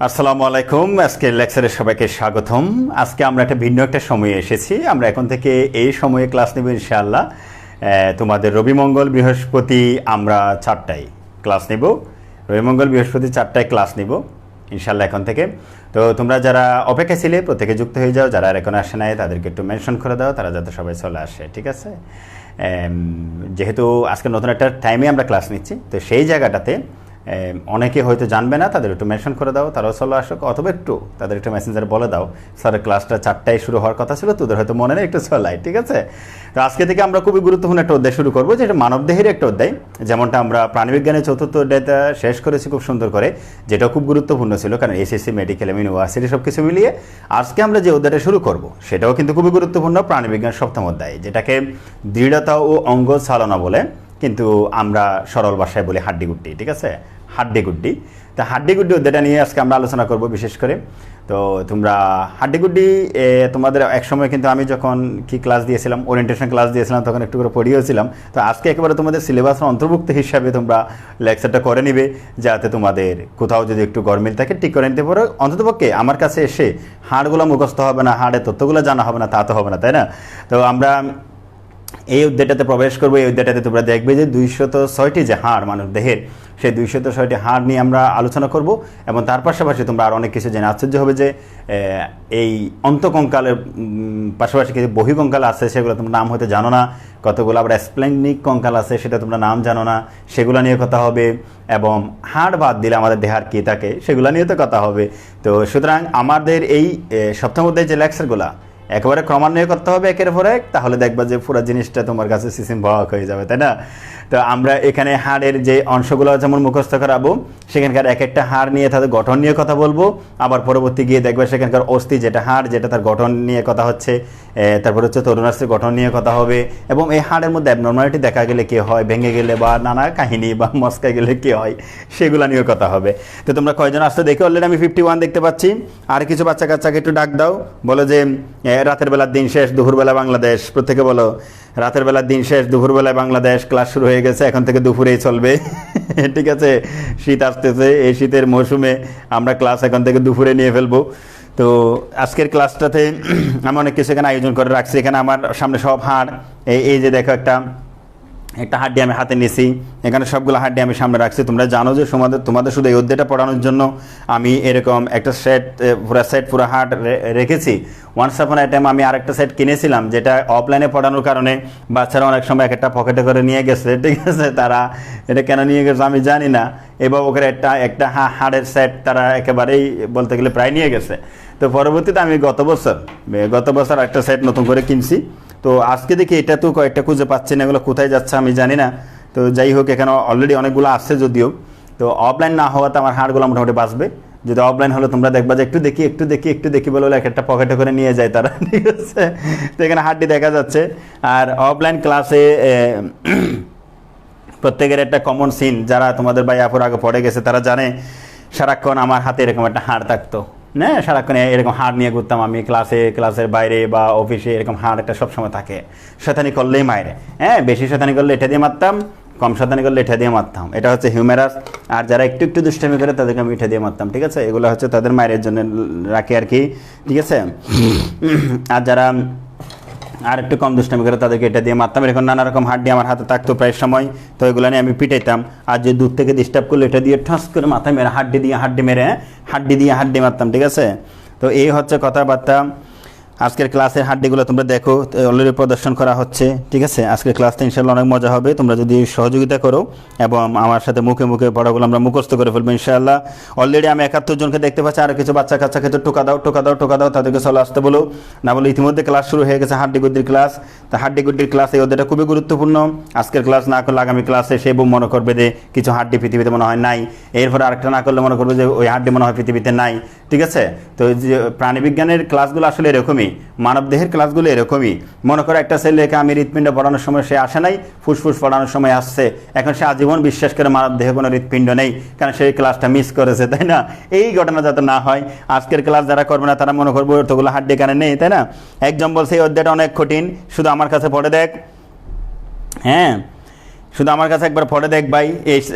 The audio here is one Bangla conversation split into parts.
আসসালামু আলাইকুম। আজকের লেকচারে সবাইকে স্বাগতম। আজকে আমরা একটা ভিন্ন একটা সময়ে এসেছি। আমরা এখন থেকে এই সময়ে ক্লাস নেব ইনশাআল্লাহ। তোমাদের রবি মঙ্গল বৃহস্পতি আমরা 4টায় ক্লাস নেব। রবি মঙ্গল বৃহস্পতি 4টায় ক্লাস নেব ইনশাআল্লাহ এখন থেকে। তো তোমরা যারা অপেক্ষা ছিলে প্রত্যেকে যুক্ত হয়ে যাও, যারা এখন আসে নাই তাদেরকে একটু মেনশন করে দাও, তারা যাতে সবাই চলে আসে, ঠিক আছে? যেহেতু আজকে নতুন একটা টাইমে আমরা ক্লাস নিচ্ছি, তো সেই জায়গাটাতে অনেকে হয়তো জানবে না, তাদের একটু মেনশন করে দাও, তারাও চলে আসুক, অথবা একটু তাদের একটু মেসেঞ্জারে বলে দাও স্যারের ক্লাসটা 4টায় শুরু হওয়ার কথা ছিল, তোদের হয়তো মনে নেই, একটু চলাই, ঠিক আছে? তো আজকে থেকে আমরা খুবই গুরুত্বপূর্ণ একটা অধ্যায় শুরু করবো, যেটা মানবদেহের একটা অধ্যায়। যেমনটা আমরা প্রাণীবিজ্ঞানের চতুর্থ অধ্যায়টা শেষ করেছি খুব সুন্দর করে, যেটা খুব গুরুত্বপূর্ণ ছিল, কারণ এসএসসি, মেডিকেল, ইউনিভার্সিটি সব কিছু মিলিয়ে আজকে আমরা যে অধ্যায়টা শুরু করব সেটাও কিন্তু খুবই গুরুত্বপূর্ণ, প্রাণীবিজ্ঞান সপ্তম অধ্যায়, যেটাকে দৃঢ়তা ও অঙ্গ চালনা বলে, কিন্তু আমরা সরল ভাষায় বলি হাড্ডিগুড্ডি, ঠিক আছে? হাড্ডিগুড্ডি। তা হাড্ডিগুড্ডি অধ্যায়টা নিয়ে আজকে আমরা আলোচনা করব বিশেষ করে। তো তোমরা হাড্ডিগুড্ডি তোমাদের এক সময় কিন্তু আমি যখন কি ক্লাস দিয়েছিলাম, ওরিয়েন্টেশন ক্লাস দিয়েছিলাম, তখন একটু করে পড়িয়েছিলাম। তো আজকে একেবারে তোমাদের সিলেবাসের অন্তর্ভুক্ত হিসাবে তোমরা লেকচারটা করে নিবে, যাতে তোমাদের কোথাও যদি একটু গরমিল থাকে ঠিক করে নিতে পারো। অন্ততপক্ষে আমার কাছে এসে হাড়গুলো মুখস্থ হবে না, হাড়ের তথ্যগুলো জানা হবে না, তা তো হবে না, তাই না? তো আমরা এই অধ্যায়টাতে প্রবেশ করবো। এই অধ্যায়টাতে তোমরা দেখবে যে 206টি যে হাড় মানব দেহের, সেই 206টি হাড় নিয়ে আমরা আলোচনা করব, এবং তার পাশাপাশি তোমরা আর অনেক কিছু জেনে আশ্চর্য হবে যে এই অন্তকঙ্কালের পাশাপাশি কিছু বহিকঙ্কাল আছে, সেগুলো তোমরা নাম হয়তো জানো না। কতগুলো আবার স্প্লেনিক কঙ্কাল আছে, সেটা তোমরা নাম জানো না, সেগুলো নিয়ে কথা হবে। এবং হাড় বাদ দিলে আমাদের দেহার কী থাকে সেগুলো নিয়ে তো কথা হবে। তো সুতরাং আমাদের এই সপ্তম অধ্যায়ের যে লেকচারগুলো একেবারে ক্রমান্বয়ে করতে হবে একের পর এক, তাহলে দেখবা যে পুরো জিনিসটা তোমার কাছে সিসিম ভাগ হয়ে যাবে, তাই না? তো আমরা এখানে হাড়ের যে অংশগুলো যেমন মুখস্থ করাবো, সেখানকার এক একটা হাড় নিয়ে তাদের গঠন নিয়ে কথা বলবো। আবার পরবর্তী গিয়ে দেখবে সেখানকার অস্থি যেটা হাড়, যেটা তার গঠন নিয়ে কথা হচ্ছে। তারপর হচ্ছে তরুণাস্থির গঠন নিয়ে কথা হবে, এবং এই হাড়ের মধ্যে অ্যাবনর্মালিটি দেখা গেলে কী হয়, ভেঙে গেলে বা নানা কাহিনী বা মস্কা গেলে কী হয়, সেগুলো নিয়ে কথা হবে। তো তোমরা কয়জন আসতে দেখে অলরেডি আমি 51 দেখতে পাচ্ছি। আর কিছু বাচ্চা কাচ্চাকে একটু ডাক দাও, বলো যে রাতের বেলার দিন শেষ, দুপুরবেলা বাংলাদেশ। প্রত্যেকে বলো রাতের বেলার দিন শেষ, দুপুরবেলায় বাংলাদেশ। ক্লাস শুরু হয়ে গেছে, এখন থেকে দুপুরেই চলবে, ঠিক আছে? শীত আসতেছে, এই শীতের মৌসুমে আমরা ক্লাস এখন থেকে দুপুরে নিয়ে ফেলবো। তো আজকের ক্লাসটাতে আমি অনেক কিছু এখানে আয়োজন করে রাখছি। এখানে আমার সামনে সব হাড়, এই যে দেখো একটা হাড্ডি আমি হাতে নিয়েছি, এখানে সবগুলো হাড্ডি আমি সামনে রাখছি। তোমরা জানো যে তোমাদের শুধু এই অধ্যায়টা পড়ানোর জন্য আমি এরকম একটা সেট পুরো হার্ড রেখেছি। ওয়ান্স আপন আই টাইম আমি আরেকটা সেট কিনেছিলাম, যেটা অফলাইনে পড়ানোর কারণে বাচ্চারা অনেক সময় একটা পকেটে করে নিয়ে গেছে, ঠিক আছে? তারা এটা কেন নিয়ে গেছে আমি জানি না। এবার ওখানে একটা হাড়ের সেট তারা একেবারেই বলতে গেলে প্রায় নিয়ে গেছে। তো পরবর্তীতে আমি গত বছর একটা সেট নতুন করে কিনছি। তো আজকে দেখি এটা তো কয়েকটা খুঁজে পাচ্ছি না, এগুলো কোথায় যাচ্ছে আমি জানি না। তো যাই হোক, এখানে অলরেডি অনেকগুলো আসছে যদিও। তো অফলাইন না হওয়াতে আমার হাড়গুলো মোটামুটি বাঁচবে। যদি অফলাইন হলে তোমরা দেখবা যে একটু দেখি বলে একটা পকেটে করে নিয়ে যায় তারা, ঠিক আছে? তো এখানে হাড্ডি দেখা যাচ্ছে। আর অফলাইন ক্লাসে প্রত্যেকের একটা কমন সিন, যারা তোমাদের ভাই আপুর আগে পড়ে গেছে তারা জানে, সারাক্ষণ আমার হাতে এরকম একটা হাড় থাকতো না, সারাক্ষণ এরকম হাড় নিয়ে ঘুরতাম আমি ক্লাসের বাইরে বা অফিসে, এরকম হাড় একটা সবসময় থাকে। শয়তানি করলেই মায়ের, বেশি শয়তানি করলে এটা দিয়ে মারতাম, কম শয়তানি করলে এটা দিয়ে মারতাম। এটা হচ্ছে হিউমেরাস। আর যারা একটু দুষ্টামি করে তাদেরকে আমি এটা দিয়ে মারতাম, ঠিক আছে? এগুলো হচ্ছে তাদের মায়ের জন্য রাখি আর কি, ঠিক আছে? আর যারা আর একটু কম দুষ্টামি করে তাদেরকে এটা দিয়ে মারতাম। এরকম নানা রকম হাড্ডি আমার হাতে থাকতো প্রায় সময়। তো এগুলো নিয়ে আমি পিটাইতাম। আর যে দূর থেকে ডিস্টার্ব করলো, এটা দিয়ে ঠাস করে মাথায় মেরে হাড্ডি দিয়ে হাড্ডি মারতাম, ঠিক আছে? তো এই হচ্ছে কথাবার্তা। আজকের ক্লাসের হাড্ডিগুলো তোমরা দেখো, অলরেডি প্রদর্শন করা হচ্ছে, ঠিক আছে? আজকের ক্লাসটা ইনশাআল্লাহ অনেক মজা হবে, তোমরা যদি সহযোগিতা করো এবং আমার সাথে মুখে পড়াগুলো আমরা মুখস্থ করে ফেলবো ইনশাআল্লাহ। অলরেডি আমি 71 জনকে দেখতে পাচ্ছি। আর কিছু বাচ্চা কাচ্চাকে তো টোকা দাও, তাদেরকে চলে আসতে বলো। না বলে ইতিমধ্যে ক্লাস শুরু হয়ে গেছে হাড্ডিগুড্ডির ক্লাস। তা হাড্ডিগুড্ডির ক্লাস এই অধ্যায়টা খুবই গুরুত্বপূর্ণ। আজকের ক্লাস না করলে আগামী ক্লাসে সে মনে করবে যে কিছু হাড্ডি পৃথিবীতে মনে হয় নাই, এরপরে আরেকটা না করলে মনে করবে যে ওই হাড্ডি মনে হয় পৃথিবীতে নাই, ঠিক আছে? তো যে প্রাণীবিজ্ঞানের ক্লাসগুলো আসলে এরকমই, মানবদেহের ক্লাসগুলো এরকমই। মনে করো একটা ছেলেকে আমি হৃৎপিণ্ড পড়ানোর সময় সে আসে নাই, ফুসফুস পড়ানোর সময় আসছে, এখন সে আজীবন বিশ্বাস করে মানবদেহে কোনো হৃৎপিণ্ড নেই, কারণ সেই ক্লাসটা মিস করেছে, তাই না? এই ঘটনা যাতে না হয়, আজকের ক্লাস যারা করবে না তারা মনে করবো তোগুলো হাড্ডি এখানে নেই, তাই না? একজন বলছে এই অধ্যায়টা অনেক কঠিন, শুধু আমার কাছে পড়ে দেখ। হ্যাঁ, শুধু আমার কাছে একবার পড়ে দেখ ভাই,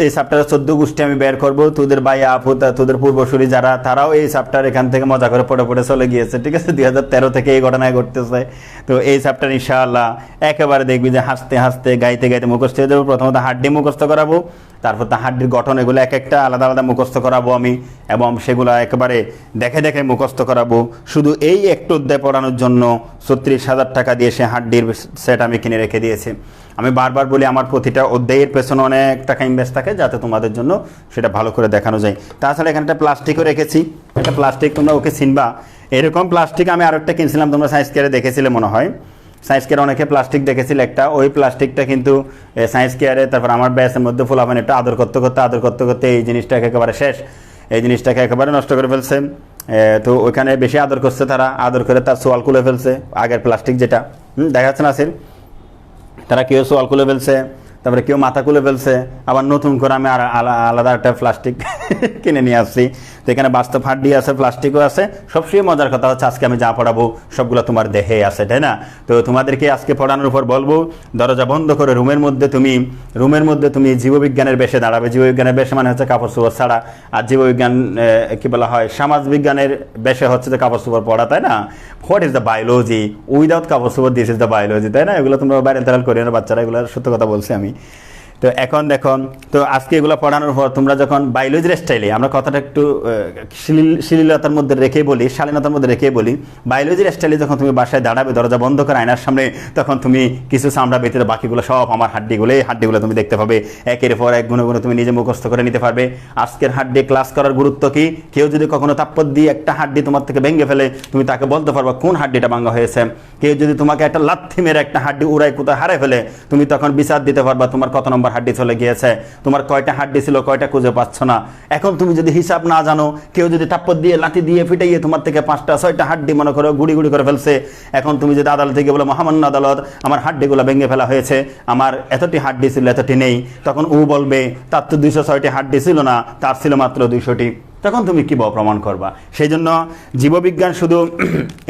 এই চ্যাপ্টারের 14 গোষ্ঠী আমি বের করবো, তোদের ভাই আপু তোদের পূর্বসূরি যারা, তারাও এই চ্যাপ্টার এখান থেকে মজা করে পড়ে পড়ে চলে গিয়েছে, ঠিক আছে, 2013 থেকে এই ঘটনায় ঘটতেছে। তো এই চ্যাপ্টার ইনশাআল্লাহ একেবারে দেখবি যে হাসতে হাসতে গাইতে গাইতে মুখস্থ হয়ে যাবো। প্রথমত হাড্ডি মুখস্থ করাবো, তারপর তা হাড্ডির গঠন এগুলো এক একটা আলাদা আলাদা মুখস্থ করাবো আমি, এবং সেগুলো একেবারে দেখে দেখে মুখস্থ করাবো। শুধু এই একটু অধ্যায় পড়ানোর জন্য 36,000 টাকা দিয়ে সে হাড্ডির সেট আমি কিনে রেখে দিয়েছি। আমি বারবার বলি আমার প্রতিটা অধ্যায়ের পেছনে অনেক টাকা ইনভেস্ট থাকে, যাতে তোমাদের জন্য সেটা ভালো করে দেখানো যায়। তাছাড়া এখানে একটা প্লাস্টিকও রেখেছি, একটা প্লাস্টিক তোমরা ওকে চিনবা, এরকম প্লাস্টিক আমি আরেকটা কিনছিলাম, তোমরা সায়েন্স কেয়ারে দেখেছিলে মনে হয়, সায়েন্স কেয়ারে অনেকে প্লাস্টিক দেখেছিলে একটা, ওই প্লাস্টিকটা কিন্তু সায়েন্স কেয়ারে তারপর আমার ব্যাসের মধ্যে ফুলাফান একটু আদর করতে করতে এই জিনিসটাকে একেবারে শেষ, এই জিনিসটাকে একেবারে নষ্ট করে ফেলছে। তো ওইখানে বেশি আদর করছে তারা, আদর করে তার সোয়াল খুলে ফেলছে, আগের প্লাস্টিক যেটা দেখাচ্ছে না আসিল, তারা কেউ সোয়াল খুলে ফেলছে, তারপরে কেউ মাথা খুলে ফেলছে, আবার নতুন করে আমি আলাদা একটা প্লাস্টিক কিনে নিয়ে আসছি। তো এখানে বাস্তব হাড্ডি আছে, প্লাস্টিকও আছে। সবচেয়ে মজার কথা হচ্ছে আজকে আমি যা পড়াবো সবগুলো তোমার দেহে আছে, তাই না? তো তোমাদেরকে আজকে পড়ানোর উপর বলবো, দরজা বন্ধ করে রুমের মধ্যে তুমি জীববিজ্ঞানের বেশে দাঁড়াবে। জীববিজ্ঞানের বেশে মানে হচ্ছে কাপড় চোপড় ছাড়া, আর জীববিজ্ঞান কি বলা হয়, সমাজ বিজ্ঞানের বেশে হচ্ছে যে কাপড় চোপড় পড়া, তাই না? What is the biology without কাপড় চোপড়, দিস ইজ দ্য বায়োলজি, তাই না? এগুলো তোমরা বাইরে তারাল করি না বাচ্চারা, এগুলো সত্য কথা বলছি আমি। তো এখন দেখো, তো আজকে এগুলো পড়ানোর পর তোমরা যখন বায়োলজির স্টাইলে, আমরা কথাটা একটু শ্লীলতার মধ্যে রেখে বলি, শালীনতার মধ্যে রেখে বলি, বায়োলজির স্টাইলে যখন তুমি বাসায় দাঁড়াবে দরজা বন্ধ করে আয়নার সামনে, তখন তুমি কিছু চামড়া ভিতরে বাকিগুলো সব আমার হাড্ডিগুলো তুমি দেখতে পাবে, একের পর এক গুণে গুণে তুমি নিজে মুখস্থ করে নিতে পারবে। আজকের হাড্ডি ক্লাস করার গুরুত্ব কি, কেউ যদি কখনো তাপ্পর দিয়ে একটা হাড্ডি তোমার থেকে ভেঙে ফেলে, তুমি তাকে বলতে পারবা কোন হাড্ডিটা ভাঙা হয়েছে। কেউ যদি তোমাকে একটা লাথি মেরে একটা হাড্ডি উড়াই কোথায় হারে ফেলে, তুমি তখন বিচার দিতে পারবা তোমার কত নম্বর হাড্ডি চলে গিয়েছে, তোমার কয়টা হাড্ডি ছিল, কয়টা খুঁজে পাচ্ছ না। এখন তুমি যদি হিসাব না জানো, কেউ যদি টাপ্পর দিয়ে লাঠি দিয়ে ফিটাইয়ে তোমার থেকে 5টা 6টা হাড্ডি মনে করো গুড়ি গুড়ি করে ফেলছে, এখন তুমি যদি আদালতে গিয়ে বলো মহামান্য আদালত আমার হাড্ডিগুলো ভেঙে ফেলা হয়েছে, আমার এতটি হাড্ডি ছিল এতটি নেই, তখন ও বলবে তার তো 206টি হাড্ডি ছিল না, তার ছিল মাত্র 200টি। তখন তুমি কি প্রমাণ করবা? সেই জন্য জীববিজ্ঞান শুধু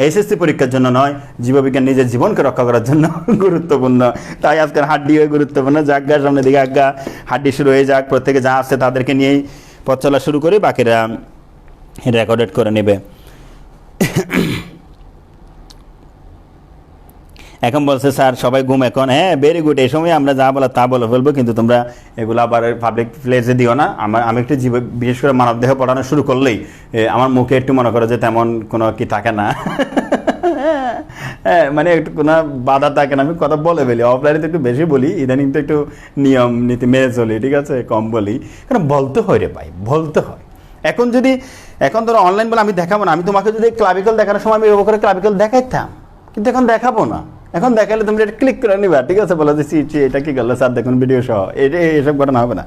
এসএসসি পরীক্ষার জন্য নয়, জীববিজ্ঞান নিজের জীবনকে রক্ষা করার জন্য গুরুত্বপূর্ণ। তাই আজকের হাড্ডিও গুরুত্বপূর্ণ। যাজ্ঞা সামনের দিকে আজ্ঞা, হাড্ডি শুরু হয়ে যাক, প্রত্যেকে যা আছে তাদেরকে নিয়েই পথ চলা শুরু করি, বাকিরা রেকর্ডেড করে নেবে। এখন বলছে স্যার সবাই ঘুম এখন, হ্যাঁ ভেরি গুড, এই সময় আমরা যা বলা তা বলে ফেলবো, কিন্তু তোমরা এগুলো আবার পাবলিক প্লেসে দিও না। আমি একটু বিশেষ করে মানবদেহ পড়ানো শুরু করলেই আমার মুখে একটু মনে করো যে তেমন কোনো কি থাকে না, হ্যাঁ মানে একটু কোনো বাধা থাকে না, আমি কথা বলে ফেলি। অফলাইনে তো একটু বেশি বলি, ইদানিং তো একটু নিয়ম নীতি মেনে চলি, ঠিক আছে, কম বলি, কারণ বলতে হয় রে ভাই, বলতে হয়। এখন ধরো অনলাইন বলে আমি দেখাবো না, আমি তোমাকে যদি ক্লাবিকল দেখানোর সময় আমি এরকম করে ক্লাবিকল দেখাইতাম, কিন্তু এখন দেখাবো না। এখন দেখালে তুমি এটা ক্লিক করে নিবা, ঠিক আছে, বলো যে এটা কি গেল স্যার দেখুন ভিডিও সহ, এসব ঘটনা হবে না।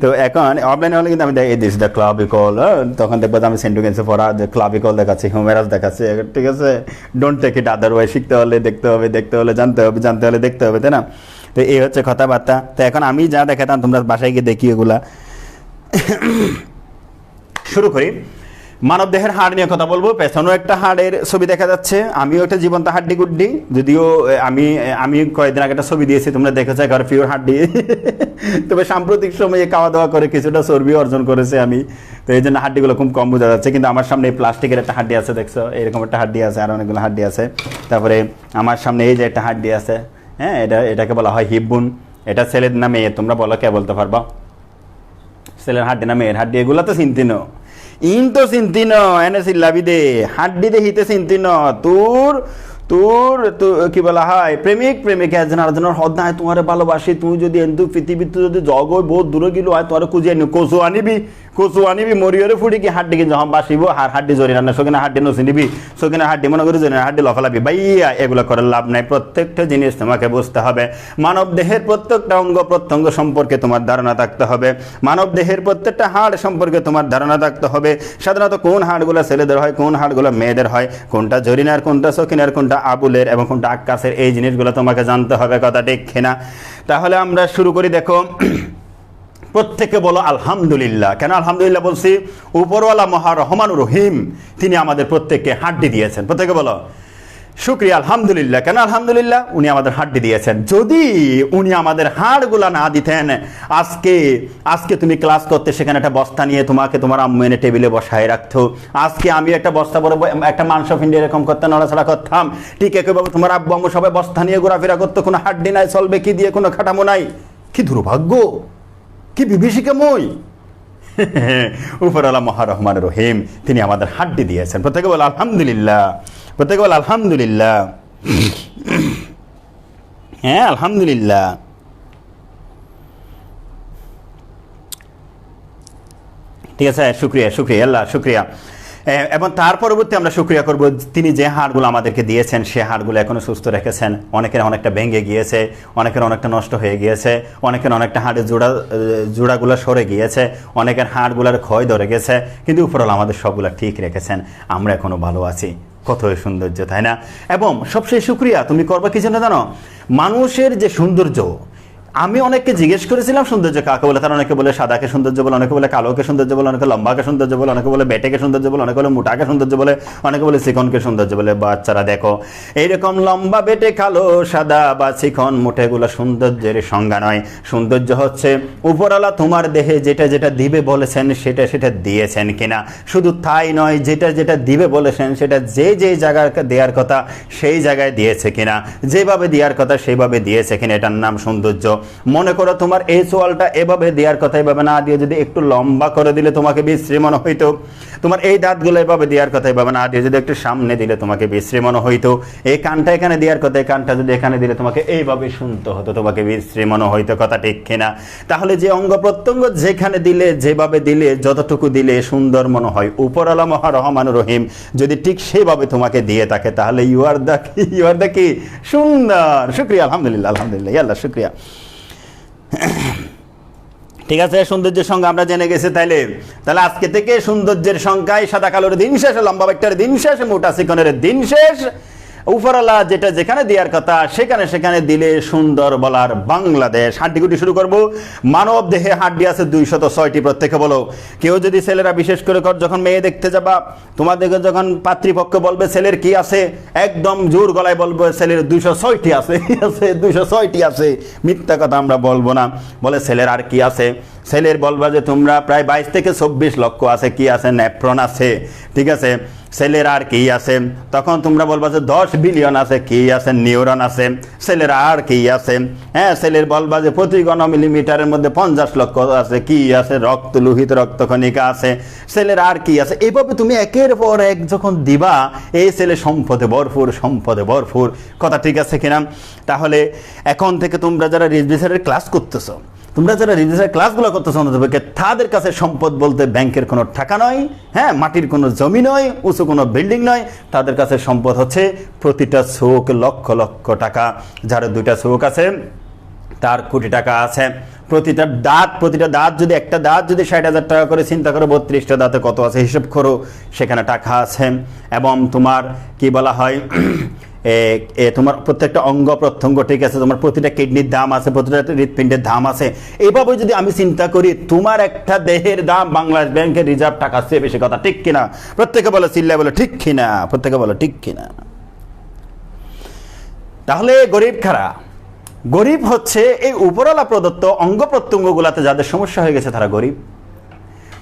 তো এখন অফলাইনে হলে কিন্তু আমি দেখি দিস দ্য ক্লাবিকল, তখন দেখবো আমি সেন্টুগেন্সে পড়া ক্লাবিকল দেখাচ্ছি, হিউমেরাস দেখাচ্ছি, ঠিক আছে। ডোন্ট টেক ইট আদারওয়াইজ, শিখতে হলে দেখতে হলে জানতে হলে দেখতে হবে, তাই না? তো এই হচ্ছে কথাবার্তা। তো এখন আমি যা দেখাতাম তোমরা বাসায় গিয়ে দেখি এগুলা। শুরু করি। মানব দেহের হাড় নিয়ে কথা বলবো। পেছনেও একটা হাড়ের ছবি দেখা যাচ্ছে, আমিও একটা জীবন্ত হাড্ডি গুড্ডি, যদিও আমি কয়েকদিন আগে একটা ছবি দিয়েছি, তোমরা দেখেছো একেবারে পিওর হাড্ডি। তবে সাম্প্রতিক সময়ে খাওয়া দাওয়া করে কিছুটা চর্বি অর্জন করেছে আমি, তো এই জন্য হাড্ডিগুলো খুব কম বোঝা যাচ্ছে। কিন্তু আমার সামনে এই প্লাস্টিকের একটা হাড্ডি আছে, দেখছো, এরকম একটা হাড্ডি আছে, আর অনেকগুলো হাড্ডি আছে। তারপরে আমার সামনে এই যে একটা হাড্ডি আছে, হ্যাঁ, এটাকে বলা হয় হিপ বোন। এটা ছেলের না মেয়ে, তোমরা বলো, কে বলতে পারবা? ছেলের হাড্ডি না মেয়ের হাড্ডি? এগুলো তো চিন্তি ন, ইন তো চিন্তি ন, এনে চিল্লাবি দে, হাড্ডি দে হিতে চিন্তি ন। তোর কি বলা হয়, প্রেমিকা একজন আরেকজনের হদ নাই, তোমার ভালোবাসি, তুই যদি এন্দু পৃথিবীতে যদি জগ হয় বহুত দূরে গেল হয়, তোমার খুঁজে আনি কচু আনিবি মরিয়রে ফুটি কি হাড্ডি কিন্তু যখন বাসিব আর হাড্ডি জরি রান্না, সেখানে হাড্ডি নসি নিবি, সেখানে হাড্ডি মনে করি জরি হাড্ডি লফালাবি, ভাইয়া এগুলো করে লাভ নাই। প্রত্যেকটা জিনিস তোমাকে বুঝতে হবে। মানব দেহের প্রত্যেকটা অঙ্গ প্রত্যঙ্গ সম্পর্কে তোমার ধারণা থাকতে হবে, মানব দেহের প্রত্যেকটা হাড় সম্পর্কে তোমার ধারণা থাকতে হবে। সাধারণত কোন হাড়গুলো ছেলেদের হয়, কোন হাড়গুলো মেয়েদের হয়, কোনটা জরিনার, কোনটা সকিনার, কোনটা আবুলের এবং কোনটা আক্কাসের, এই জিনিসগুলো তোমাকে জানতে হবে, কথা ঠিক কিনা? তাহলে আমরা শুরু করি। দেখো, প্রত্যেকে বলো আলহামদুলিল্লাহ। কেন আলহামদুলিল্লাহ বলছি? উপরওয়ালা মহা রহমান রহিম তিনি আমাদের প্রত্যেককে হাড্ডি দিয়েছেন। প্রত্যেকে বলো শুকরিয়া, আলহামদুলিল্লাহ। কেন আলহামদুলিল্লাহ? উনি আমাদের হাড্ডি দিয়েছেন। যদি উনি আমাদের হাড়গুলা না দিতেন, আজকে আজকে তুমি ক্লাস করতে সেখানে একটা বস্তা নিয়ে তোমাকে তোমার আম্মু এনে টেবিলে বসায় রাখতো। আজকে আমি একটা বস্তা বড় একটা মাংস ফিন্ডি এরকম করতে নড়াচড়া করতাম, ঠিক একইভাবে তোমার আব্বু আম্মু সবাই বস্তা নিয়ে ঘোরাফেরা করতো, কোনো হাড্ডি নাই, চলবে কি দিয়ে, কোনো খাটামো নাই। কি দুর্ভাগ্য, কি বিভীষিকাময়। উপরওয়ালা মহা রহমান রহিম, তিনি আমাদের হাড্ডি দিয়েছেন। প্রত্যেকে বলে আলহামদুলিল্লাহ, প্রত্যেকে বলে আলহামদুলিল্লাহ। হ্যাঁ, আলহামদুলিল্লাহ। ঠিক আছে, শুক্রিয়া, শুক্রিয়া আল্লাহ, শুক্রিয়া। এবং তার পরবর্তী আমরা শুক্রিয়া করব, তিনি যে হাড়গুলো আমাদেরকে দিয়েছেন সে হাড়গুলো এখনো সুস্থ রেখেছেন। অনেকের অনেকটা ভেঙে গিয়েছে, অনেকের অনেকটা নষ্ট হয়ে গিয়েছে, অনেকের অনেকটা হাড়ের জোড়াগুলো সরে গিয়েছে, অনেকের হাড়গুলোর ক্ষয় ধরে গেছে, কিন্তু উপরওয়ালা আমাদের সবগুলো ঠিক রেখেছেন, আমরা এখনো ভালো আছি। কত সৌন্দর্য, তাই না? এবং সবচেয়ে শুক্রিয়া তুমি করবা কি জন্য জানো? মানুষের যে সৌন্দর্য, আমি অনেককে জিজ্ঞেস করেছিলাম সৌন্দর্য কাকে বলে, তারা অনেকে বলে সাদাকে সৌন্দর্য বলে, অনেকে বলে কালোকে সৌন্দর্য বলে, অনেকে লম্বাকে সৌন্দর্য বলে, অনেকে বলে বেটেকে সৌন্দর্য বলে, অনেকে বলে মোটাকে সৌন্দর্য বলে, অনেকে বলে চিকনকে সৌন্দর্য বলে। বাচ্চারা দেখো, এইরকম লম্বা, বেটে, কালো, সাদা বা চিকন, মোটে, এগুলো সৌন্দর্যের সংজ্ঞা নয়। সৌন্দর্য হচ্ছে উপরওয়ালা তোমার দেহে যেটা যেটা দিবে বলেছেন সেটা সেটা দিয়েছেন কিনা। শুধু তাই নয়, যেটা যেটা দিবে বলেছেন সেটা যে যে জায়গায় দেওয়ার কথা সেই জায়গায় দিয়েছে কিনা, যেভাবে দেওয়ার কথা সেইভাবে দিয়েছে কিনা, এটার নাম সৌন্দর্য। মনে করো তোমার এই চোয়ালটা এভাবে দেওয়ার কথা, এভাবে না দিয়ে যদি একটু লম্বা করে দিলে তোমাকে বিশ্রী মনে হইতো। তোমার এই দাঁতগুলো এভাবে দেওয়ার কথা, এভাবে না দিয়ে যদি একটু সামনে দিলে তোমাকে বিশ্রী মনে হইতো। এই কানটা এখানে দেওয়ার কথা, এই কানটা যদি এখানে দিলে তোমাকে এইভাবে শুনতে হতো, তোমাকে বিশ্রী মনে হইতো। কথা ঠিক কিনা? তাহলে যে অঙ্গ প্রত্যঙ্গ যেখানে দিলে, যেভাবে দিলে, যতটুকু দিলে সুন্দর মনে হয়, উপরওয়ালা মহা রহমান রহিম যদি ঠিক সেভাবে তোমাকে দিয়ে থাকে, তাহলে ইউ আর দ্য কি সুন্দর। শুক্রিয়া, আলহামদুলিল্লাহ, আলহামদুলিল্লাহ, আল্লাহ শুক্রিয়া। ঠিক আছে, সৌন্দর্যের সংখ্যা আমরা জেনে গেছি। তাহলে আজকে থেকে সৌন্দর্যের সংখ্যায় সাদা কালোর দিন শেষ, লম্বা বেটার দিন শেষ, মোটা চিকনের দিন শেষ। উপরওয়ালা যেটা যেখানে দেওয়ার কথা সেখানে সেখানে দিলে সুন্দর বলার বাংলাদেশ। হাড্ডিগুটি শুরু করব। মানব দেহে হাড্ডি আছে 206টি। প্রত্যেকে বলো। কেউ যদি ছেলেরা বিশেষ করে যখন মেয়ে দেখতে যাবা, তোমাদেরকে যখন পাত্রীপক্ষ বলবে ছেলের কি আছে, একদম জোর গলায় বলবো ছেলের 206টি আছে, 206টি আছে। মিথ্যা কথা আমরা বলবো না। বলে ছেলের আর কি আছে? ছেলের বলবা যে তোমরা প্রায় 22 থেকে 24 লক্ষ আছে। কি আছে? নেফ্রন আছে। ঠিক আছে, ছেলের আর কি আছে? তখন তোমরা বলবা যে 10 বিলিয়ন আছে। কি আছে? নিউরন আছে। ছেলের আর কি আছে? হ্যাঁ, ছেলের বলবা যে প্রতি ঘন মিলিমিটারের মধ্যে 50 লক্ষ আছে। কি আছে? রক্ত, লোহিত রক্তকণিকা আছে। ছেলের আর কি আছে? এইভাবে তুমি একের পর এক যখন দিবা, এই ছেলে সম্পদে ভরপুর, সম্পদে ভরপুর। কথা ঠিক আছে কিনা? তাহলে এখন থেকে তোমরা যারা রেজিস্ট্রারের ক্লাস করতেছো, তোমরা যারা রেজিস্ট্রার ক্লাসগুলো করতেছো, তাদের কাছে সম্পদ বলতে ব্যাংকের কোনো টাকা নয়, হ্যাঁ, মাটির কোনো জমি নয়, উঁচু কোনো বিল্ডিং নয়। তাদের কাছে সম্পদ হচ্ছে প্রতিটা চোখ লক্ষ লক্ষ টাকা। যার 2টা চোখ আছে তার কোটি টাকা আছে। প্রতিটা দাঁত যদি একটা দাঁত যদি 60,000 টাকা করে, চিন্তা করো 32টা দাঁতে কত আছে, হিসেব করো, সেখানে টাকা আছে। এবং তোমার কি বলা হয়, তোমার প্রত্যেকটা অঙ্গ প্রত্যঙ্গ ঠিক আছে, তোমার প্রতিটা কিডনির দাম আছে, প্রতিটা হৃৎপিণ্ডের দাম আছে। এইভাবে যদি আমি চিন্তা করি, তোমার একটা দেহের দাম বাংলাদেশ ব্যাংকের রিজার্ভ টাকা চেয়ে বেশি। কথা ঠিক কিনা? প্রত্যেকে বলো, চিল্লায় বলো ঠিক কিনা, প্রত্যেকে বলো ঠিক কিনা। তাহলে গরিব খারা, গরিব হচ্ছে এই উপরওয়ালা প্রদত্ত অঙ্গ প্রত্যঙ্গগুলাতে যাদের সমস্যা হয়ে গেছে, তারা গরিব।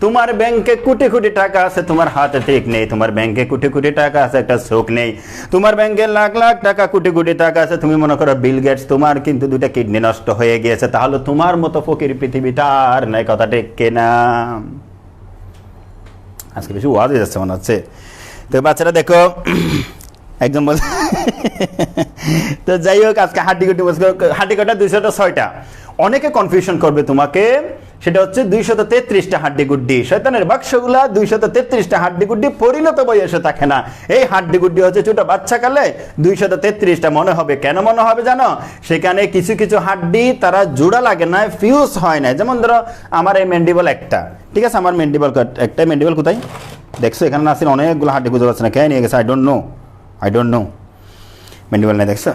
তোমার ব্যাংকে কোটি কোটি টাকা আছে, তোমার হাতে ঠিক নেই। তোমার ব্যাংকে কোটি কোটি টাকা আছে, একটা চোখ নেই। তোমার ব্যাংকে লাখ লাখ টাকা, কোটি কোটি টাকা আছে, তুমি মনে করো বিল গেটস, তোমার কিন্তু 2টা কিডনি নষ্ট হয়ে গিয়েছে। তাহলে তোমার মতো ফকির পৃথিবীটা আর নাই। কথা ঠিক কিনা? আজকে বেশি ওয়াজ হয়ে যাচ্ছে মনে হচ্ছে। তো বাচ্চারা দেখো, একদম বল। তো যাই হোক, আজকে হাড্ডি কটা 206টা। অনেকে কনফিউশন করবে তোমাকে, সেটা হচ্ছে 233টা হাড্ডি গুড্ডি। শয়তানের বাক্সগুলা 233টা হাড্ডি গুড্ডি পরিণত বয়সে থাকে না। এই হাড্ডি গুড্ডি হচ্ছে ছোট বাচ্চাকালে 233টা মনে হবে। কেন মনে হবে জানো? সেখানে কিছু কিছু হাড্ডি তারা জোড়া লাগে না, ফিউজ হয় না। যেমন ধরো আমার এই ম্যান্ডিবল একটা, ঠিক আছে, আমার ম্যান্ডিবল একটা। ম্যান্ডিবল কোথায় দেখছো? এখানে না আসলে অনেকগুলো হাড্ডি খুঁজে পাচ্ছে না। কে নিয়ে গেছে? I don't know. ম্যান্ডিবল নাই, দেখছো?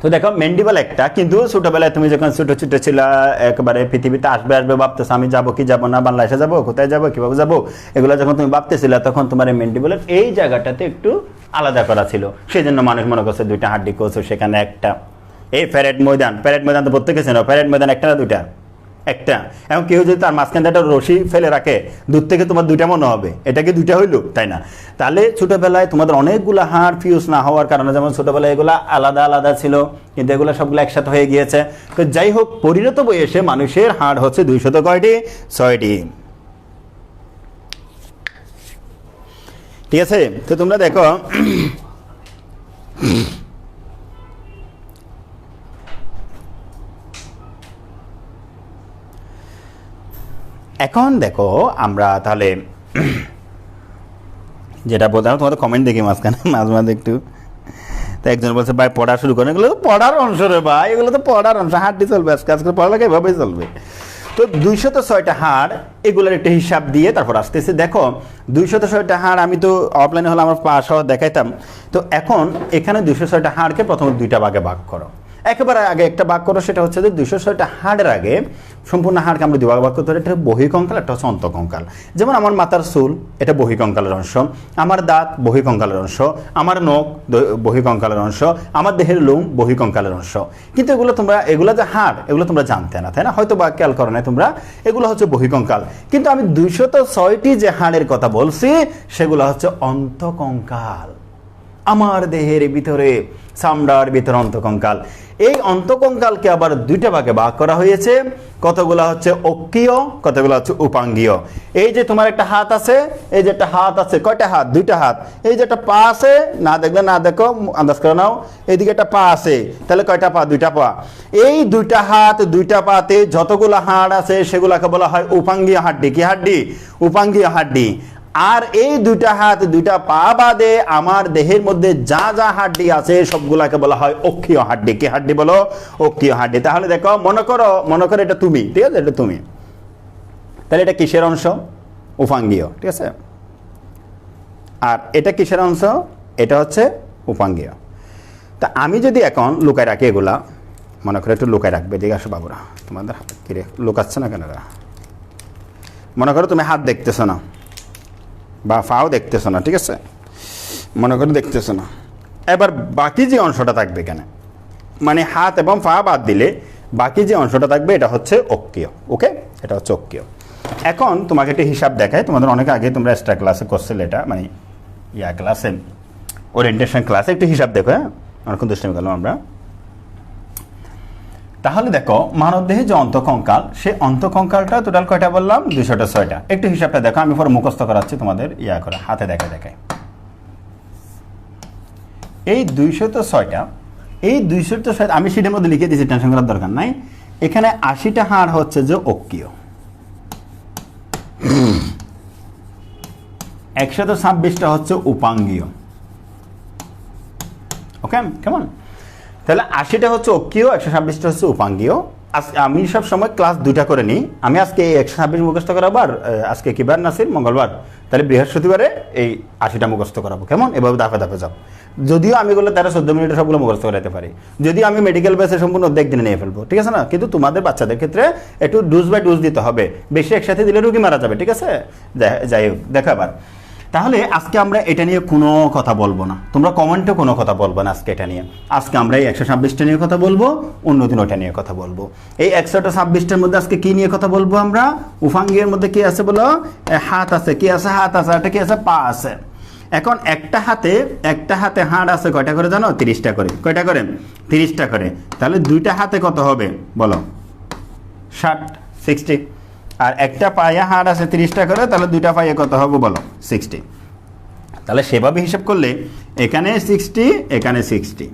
তো দেখো, ম্যান্ডিবল একটা, কিন্তু ছোটবেলায় তুমি যখন ছোট ছোট ছিল, একেবারে পৃথিবীতে আসবে ভাবতেছো আমি যাবো কি যাবো না, বাংলাদেশে যাবো, কোথায় যাবো, কিভাবে যাবো, এগুলো যখন তুমি ভাবতেছিলে, তখন তোমার এই ম্যান্ডিবলের এই জায়গাটাতে একটু আলাদা করা ছিল, সেই জন্য মানুষ মনে করছে দুইটা হাড্ডি কচু, সেখানে একটা। এই প্যারেড ময়দান তো প্রত্যেকে চেনো, প্যারেড ময়দান একটা না দুইটা? একটা। এখন কেউ যদি তার মাঝখানে একটা রশি ফেলে রাখে, দূর থেকে তোমার দুইটা মনে হবে, এটা কি দুইটা হইলো? তাই না? তাহলে ছোটবেলায় তোমাদের অনেকগুলো হাড় ফিউজ না হওয়ার কারণে, যেমন ছোটবেলায় এগুলো আলাদা আলাদা ছিল, কিন্তু এগুলো সবগুলো একসাথে হয়ে গিয়েছে। তো যাই হোক, পরিণত বয়সে মানুষের হাড় হচ্ছে 200 কয়টি? 6টি। ঠিক আছে? তো তোমরা দেখো, এখন দেখো আমরা তাহলে যেটা বলতাম, তোমাদের কমেন্ট দেখি মাঝখানে মাঝে মাঝে একটু, তো একজন বলছে ভাই পড়া শুরু করেন, এগুলো তো পড়ার অংশ রে ভাই, এগুলো তো পড়ার অংশ, হাড্ডি চলবে আজকে, আজকে পড়ালেখা এভাবেই চলবে। তো 206টা হাড়, এগুলোর একটা হিসাব দিয়ে তারপর আসতেছে। দেখো 206টা হাড়, আমি তো অফলাইনে হলে আমার পা সহ দেখাইতাম। তো এখন এখানে 206টা হাড়কে প্রথমে দুইটা ভাগে ভাগ করো। একেবারে আগে একটা ভাগ করো, সেটা হচ্ছে যে 206টা হাড়ের আগে সম্পূর্ণ হাড়কে আমরা দুই ভাগ করতে পারি। একটা বহিঃকঙ্কাল, একটা হচ্ছে অন্তঃকঙ্কাল। যেমন আমার মাথার চুল, এটা বহিঃকঙ্কালের অংশ, আমার দাঁত বহিঃকঙ্কালের অংশ, আমার নখ বহিঃকঙ্কালের অংশ, আমার দেহের লোম বহিঃকঙ্কালের অংশ। কিন্তু এগুলো যে হাড়, এগুলো তোমরা জানতে না, তাই না? হয়তো বা খেয়াল করো না তোমরা, এগুলো হচ্ছে বহিঃকঙ্কাল। কিন্তু আমি 206টি যে হাড়ের কথা বলছি, সেগুলো হচ্ছে অন্তঃকঙ্কাল। আমার দেহের ভিতরে, চামড়ার ভিতরে অন্তঃকঙ্কাল। এই অন্তঃকঙ্কালকে আবার দুইটা ভাগে ভাগ করা হয়েছে। কতগুলো হচ্ছে অক্ষীয়, কতগুলো হচ্ছে উপাঙ্গীয়। এই যে তোমার একটা হাত আছে, এই যে একটা হাত আছে, কয়টা হাত? দুইটা হাত। এই যে একটা পা আছে, না দেখলে না দেখো, আন্দাজ করে নাও, এইদিকে একটা পা আছে, তাহলে কয়টা পা? দুইটা পা। এই দুইটা হাত, দুইটা পাতে যতগুলো হাড় আছে, সেগুলোকে বলা হয় উপাঙ্গীয় হাড্ডি। কি হাড্ডি? উপাঙ্গীয় হাড্ডি। আর এই দুইটা হাত, দুইটা পা বাদে আমার দেহের মধ্যে যা যা হাড্ডি আছে, সবগুলাকে বলা হয় অক্ষীয় হাড্ডি। কি হাড্ডি বলো? অক্ষীয় হাড্ডি। তাহলে দেখো, মনে করো এটা তুমি, ঠিক আছে? এটা তুমি, তাহলে এটা কিসের অংশ? উপাঙ্গীয়। ঠিক আছে? আর এটা কিসের অংশ? এটা হচ্ছে উপাঙ্গীয়। তা আমি যদি এখন লুকায় রাখি এগুলা, মনে করো একটু লুকায় রাখবে, ঠিক আছে বাবুরা? তোমাদের কিরে লুকাচ্ছে না কেন? মনে করো তুমি হাত দেখতেছো না, বা ফাও দেখতেছো না, ঠিক আছে? মনে করে দেখতেছো না। এবার বাকি যে অংশটা থাকবে এখানে, মানে হাত এবং পা বাদ দিলে বাকি যে অংশটা থাকবে, এটা হচ্ছে অক্ষীয়। ওকে, এটা হচ্ছে অক্ষীয়। এখন তোমাকে একটা হিসাব দেখায়, তোমাদের অনেক আগে তোমরা এক্সট্রা ক্লাসে করছিলে এটা, মানে ক্লাসে, ওরিয়েন্টেশন ক্লাসে একটু হিসাব দেখো। হ্যাঁ, অনেকক্ষণ দুষ্টামি করলাম আমরা। তাহলে দেখো, মানবদেহে যে অন্তঃকঙ্কাল, সেই অন্তঃকঙ্কালটা টোটাল কয়টা বললাম? 206টা। একটু হিসাবটা দেখো, আমি পরে মুখস্থ করাচ্ছি তোমাদের, করে হাতে দেখায়। এই 206টা, এই 206 আমি সেটার মধ্যে লিখে দিয়েছি, টেনশন করার দরকার নাই। এখানে 80টা হাড় হচ্ছে যে অক্ষীয়, 126টা হচ্ছে উপাঙ্গীয়। ওকে, কেমন? তাহলে 80টা হচ্ছে অক্ষীয়, 126টা হচ্ছে উপাঙ্গীয়। আমি সব সময় ক্লাস দুইটা করে নিই। আমি আজকে এই 126 মুখস্থ করাবো, আর আজকে কি বার? নাসির, মঙ্গলবার। তাহলে বৃহস্পতিবারে এই 80টা মুখস্থ করাবো। কেমন? এভাবে দাফে দাফে যাও। যদিও আমি এগুলো 13-14 মিনিটে সবগুলো মুখস্থ করাতে পারি, যদিও আমি মেডিকেল বেসে সম্পূর্ণ একদিনে নিয়ে ফেলবো, ঠিক আছে না? কিন্তু তোমাদের বাচ্চাদের ক্ষেত্রে একটু ডোজ বাই ডোজ দিতে হবে, বেশি একসাথে দিলে রোগী মারা যাবে, ঠিক আছে? যাই হোক, দেখো আবার। তাহলে আজকে আমরা এটা নিয়ে কোনো কথা বলবো না, তোমরা কমেন্টে কোনো কথা বলবো না আজকে এটা নিয়ে। আজকে আমরা এই 126টা নিয়ে কথা বলবো, অন্যদিন ওটা নিয়ে কথা বলবো। এই 126টার মধ্যে আজকে কি নিয়ে কথা বলবো আমরা? উপাঙ্গের মধ্যে কি আছে বলো? হাত আছে। কি আছে? হাত আছে। একটা কি আছে? পা আছে। এখন একটা হাতে হাড় আছে কয়টা করে জানো? 30টা করে। কয়টা করে? 30টা করে। তাহলে দুইটা হাতে কত হবে বলো? 60। আর একটা পায়ে হাড় আছে 30টা করে, তাহলে দুইটা পায়ে কত হবে বলো? 60। তাহলে সেভাবে হিসাব করলে এখানে 60, এখানে 60,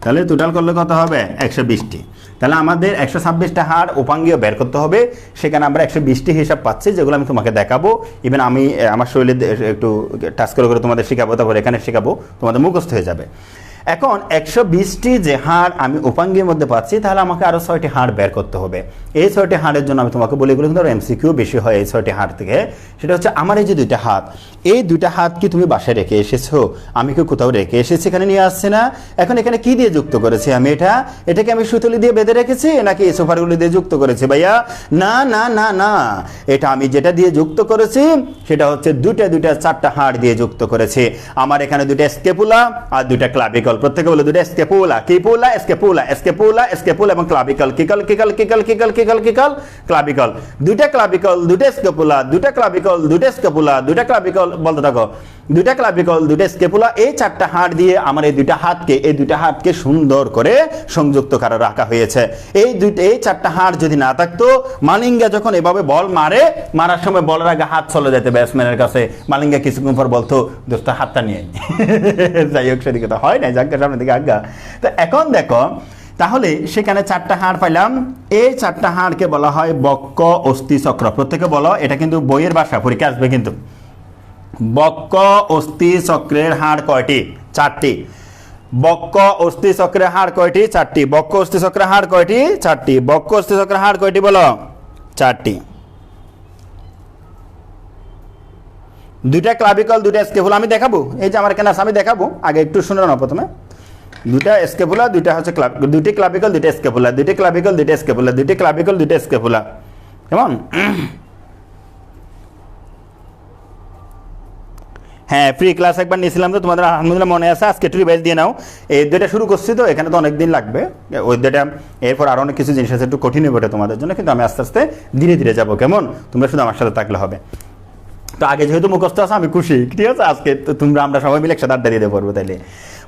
তাহলে টোটাল করলে কত হবে? 120টি। তাহলে আমাদের 126টা হাড় উপাঙ্গীয় বের করতে হবে। সেখানে আমরা 120টি হিসাব পাচ্ছি, যেগুলো আমি তোমাকে দেখাবো। ইভেন আমি আমার শরীরে একটু টাচ করে তোমাদের শেখাবো, তারপর এখানে শেখাবো, তোমাদের মুখস্থ হয়ে যাবে। এখন 120টি যে হাড় আমি উপাঙ্গের মধ্যে পাচ্ছি, তাহলে আমাকে আরও 6টি হাড় বের করতে হবে। এই 6টি হাড়ের জন্য আমি তোমাকে বলি, এগুলো কিন্তু এমসিকিউ বেশি হয় এই 6টি হাড় থেকে। সেটা হচ্ছে আমার এই যে 2টা হাত, এই 2টা হাত কি তুমি বাসায় রেখে এসেছো? আমি কি কোথাও রেখে এসেছি, এখানে নিয়ে আসছে না? এখন এখানে কি দিয়ে যুক্ত করেছি আমি? এটাকে আমি সুতলি দিয়ে বেঁধে রেখেছি নাকি এই সোফারগুলি দিয়ে যুক্ত করেছি ভাইয়া? না না না না, এটা আমি যেটা দিয়ে যুক্ত করেছি সেটা হচ্ছে 4টা হাড় দিয়ে যুক্ত করেছি। আমার এখানে 2টা স্কেপুলা আর 2টা ক্লাভিকল। প্রত্যেকে বলে 2টা স্কেপুলা, কিপুলা, স্কেপুলা, স্কেপুলা, স্কেপুলা এবং ক্লাভিকল। কিকল কিকল কিকল কিকল কিকল কিকল ক্লাভিকল। 2টা ক্লাভিকল, 2টা স্কেপুলা, 2টা ক্লাভিকল, 2টা স্কেপুলা, 2টা ক্লাভিকল, বলতে থাকো। 2টা ক্লাভিকল, 2টা স্কেপুলা, এই 4টা হাড় দিয়ে আমার এই 2টা হাতকে সুন্দর করে সংযুক্ত করে রাখা হয়েছে। এই 4টা হাড় যদি না থাকতো, মালিঙ্গা যখন এভাবে বল মারার সময় বলের আগে হাত চলে যেতে ব্যাটসম্যানের কাছে, মালিঙ্গা কিছুক্ষণ পর বলতো দোস্ত হাতটা নিয়ে যাই হোক, সেদিকে তো হয় না, জাজ্ঞা সামনের দিকে আজ্ঞা। তো এখন দেখো, তাহলে সেখানে 4টা হাড় পাইলাম। এই 4টা হাড়কে বলা হয় বক্ষ অস্থি চক্র। প্রত্যেকে বলো, এটা কিন্তু বইয়ের ভাষা, পরীক্ষা আসবে কিন্তু। বক্ষ অস্থি চক্রের হাড় কয়টি? 4টি। বক্ষ অস্থি চক্রের হাড় কয়টি? 4টি। বক্ষ অস্থি চক্রের হাড় কয়টি? 4টি। বক্ষ অস্থি চক্রের হাড় কয়টি বলো? 4টি। 2টা ক্লাভিকল, 2টা স্কেপুলা আমি দেখাবো। এই যে আমার এখানে আছে, আমি দেখাবো। আগে একটু শুনে নাও প্রথমে। 2টা স্কেপুলা, 2টা হচ্ছে 2টি ক্লাভিকল, 2টা স্কেপুলা, 2টি ক্লাভিকল, 2টা স্কেপুলা, 2টি ক্লাভিকল, 2টা স্কেপুলা। কেমন? হ্যাঁ, ফ্রি ক্লাস একবার নিয়েছিলাম তো, তোমাদের আলহামদুলিল্লাহ মনে আছে। আজকে একটু রিভাইজ দিয়ে নাও। এই 2টা শুরু করছি তো, এখানে তো অনেক দিন লাগবে। ওই 2টা এরপর আরও অনেক কিছু জিনিস আছে, একটু কঠিন হবে তোমাদের জন্য, কিন্তু আমি আস্তে আস্তে ধীরে ধীরে যাবো। কেমন? তোমরা শুধু আমার সাথে থাকলে হবে। তো আগে যেহেতু মুখস্থ আছে, আমি খুশি, ঠিক আছে? আজকে তো আমরা সবাই মিলে একসাথে আড্ডা দিতে পারবো। তাহলে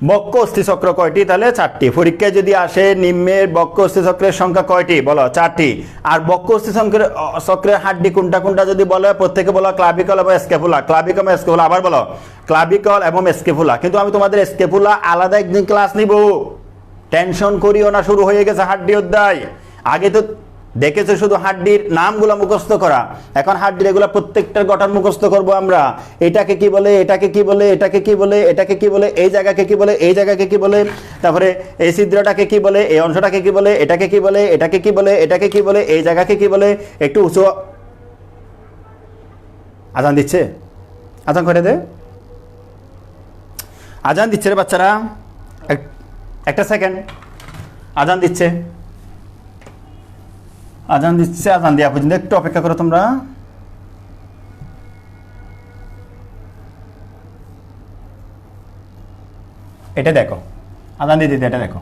বক্ষ অস্থি চক্র কয়টি? তাহলে 4টি। পরীক্ষায় যদি আসে নিম্নের বক্ষ অস্থি চক্রের সংখ্যা কয়টি? বলো 4টি। আর বক্ষ অস্থি চক্রের হাড্ডি কোনটা কোনটা যদি বলো, প্রত্যেকে বলো ক্লাভিকল এবং স্কেপুলা। ক্লাভিকল এবং স্কেপুলা। আবার বলো ক্লাভিকল এবং স্কেপুলা। কিন্তু আমি তোমাদের স্কেপুলা আলাদা একদিন ক্লাস নিব, টেনশন করিও না। শুরু হয়ে গেছে হাড্ডি অধ্যায়। আগে তো দেখেছো শুধু হাড্ডির নামগুলো মুখস্থ করা, এখন হাড্ডির এগুলো প্রত্যেকটার গঠন মুখস্থ করব আমরা। এটাকে কি বলে, এটাকে কি বলে, এটাকে কি বলে, এটাকে কি বলে, এই জায়গাকে কি বলে, এই জায়গাকে কি বলে, তারপরে এই ছিদ্রটাকে কি বলে, এই অংশটাকে কি বলে, এটাকে কি বলে, এটাকে কি বলে, এটাকে কি বলে, এই জায়গাকে কি বলে। একটু উঁচু আজান দিচ্ছে, আজান করে দে, আজান দিচ্ছে রে বাচ্চারা, একটা সেকেন্ড, আজান দিচ্ছে, আজান দিচ্ছে। আজান দেওয়া পর্যন্ত একটু অপেক্ষা করো তোমরা। এটা দেখো, আজান দিয়ে দিতে, এটা দেখো।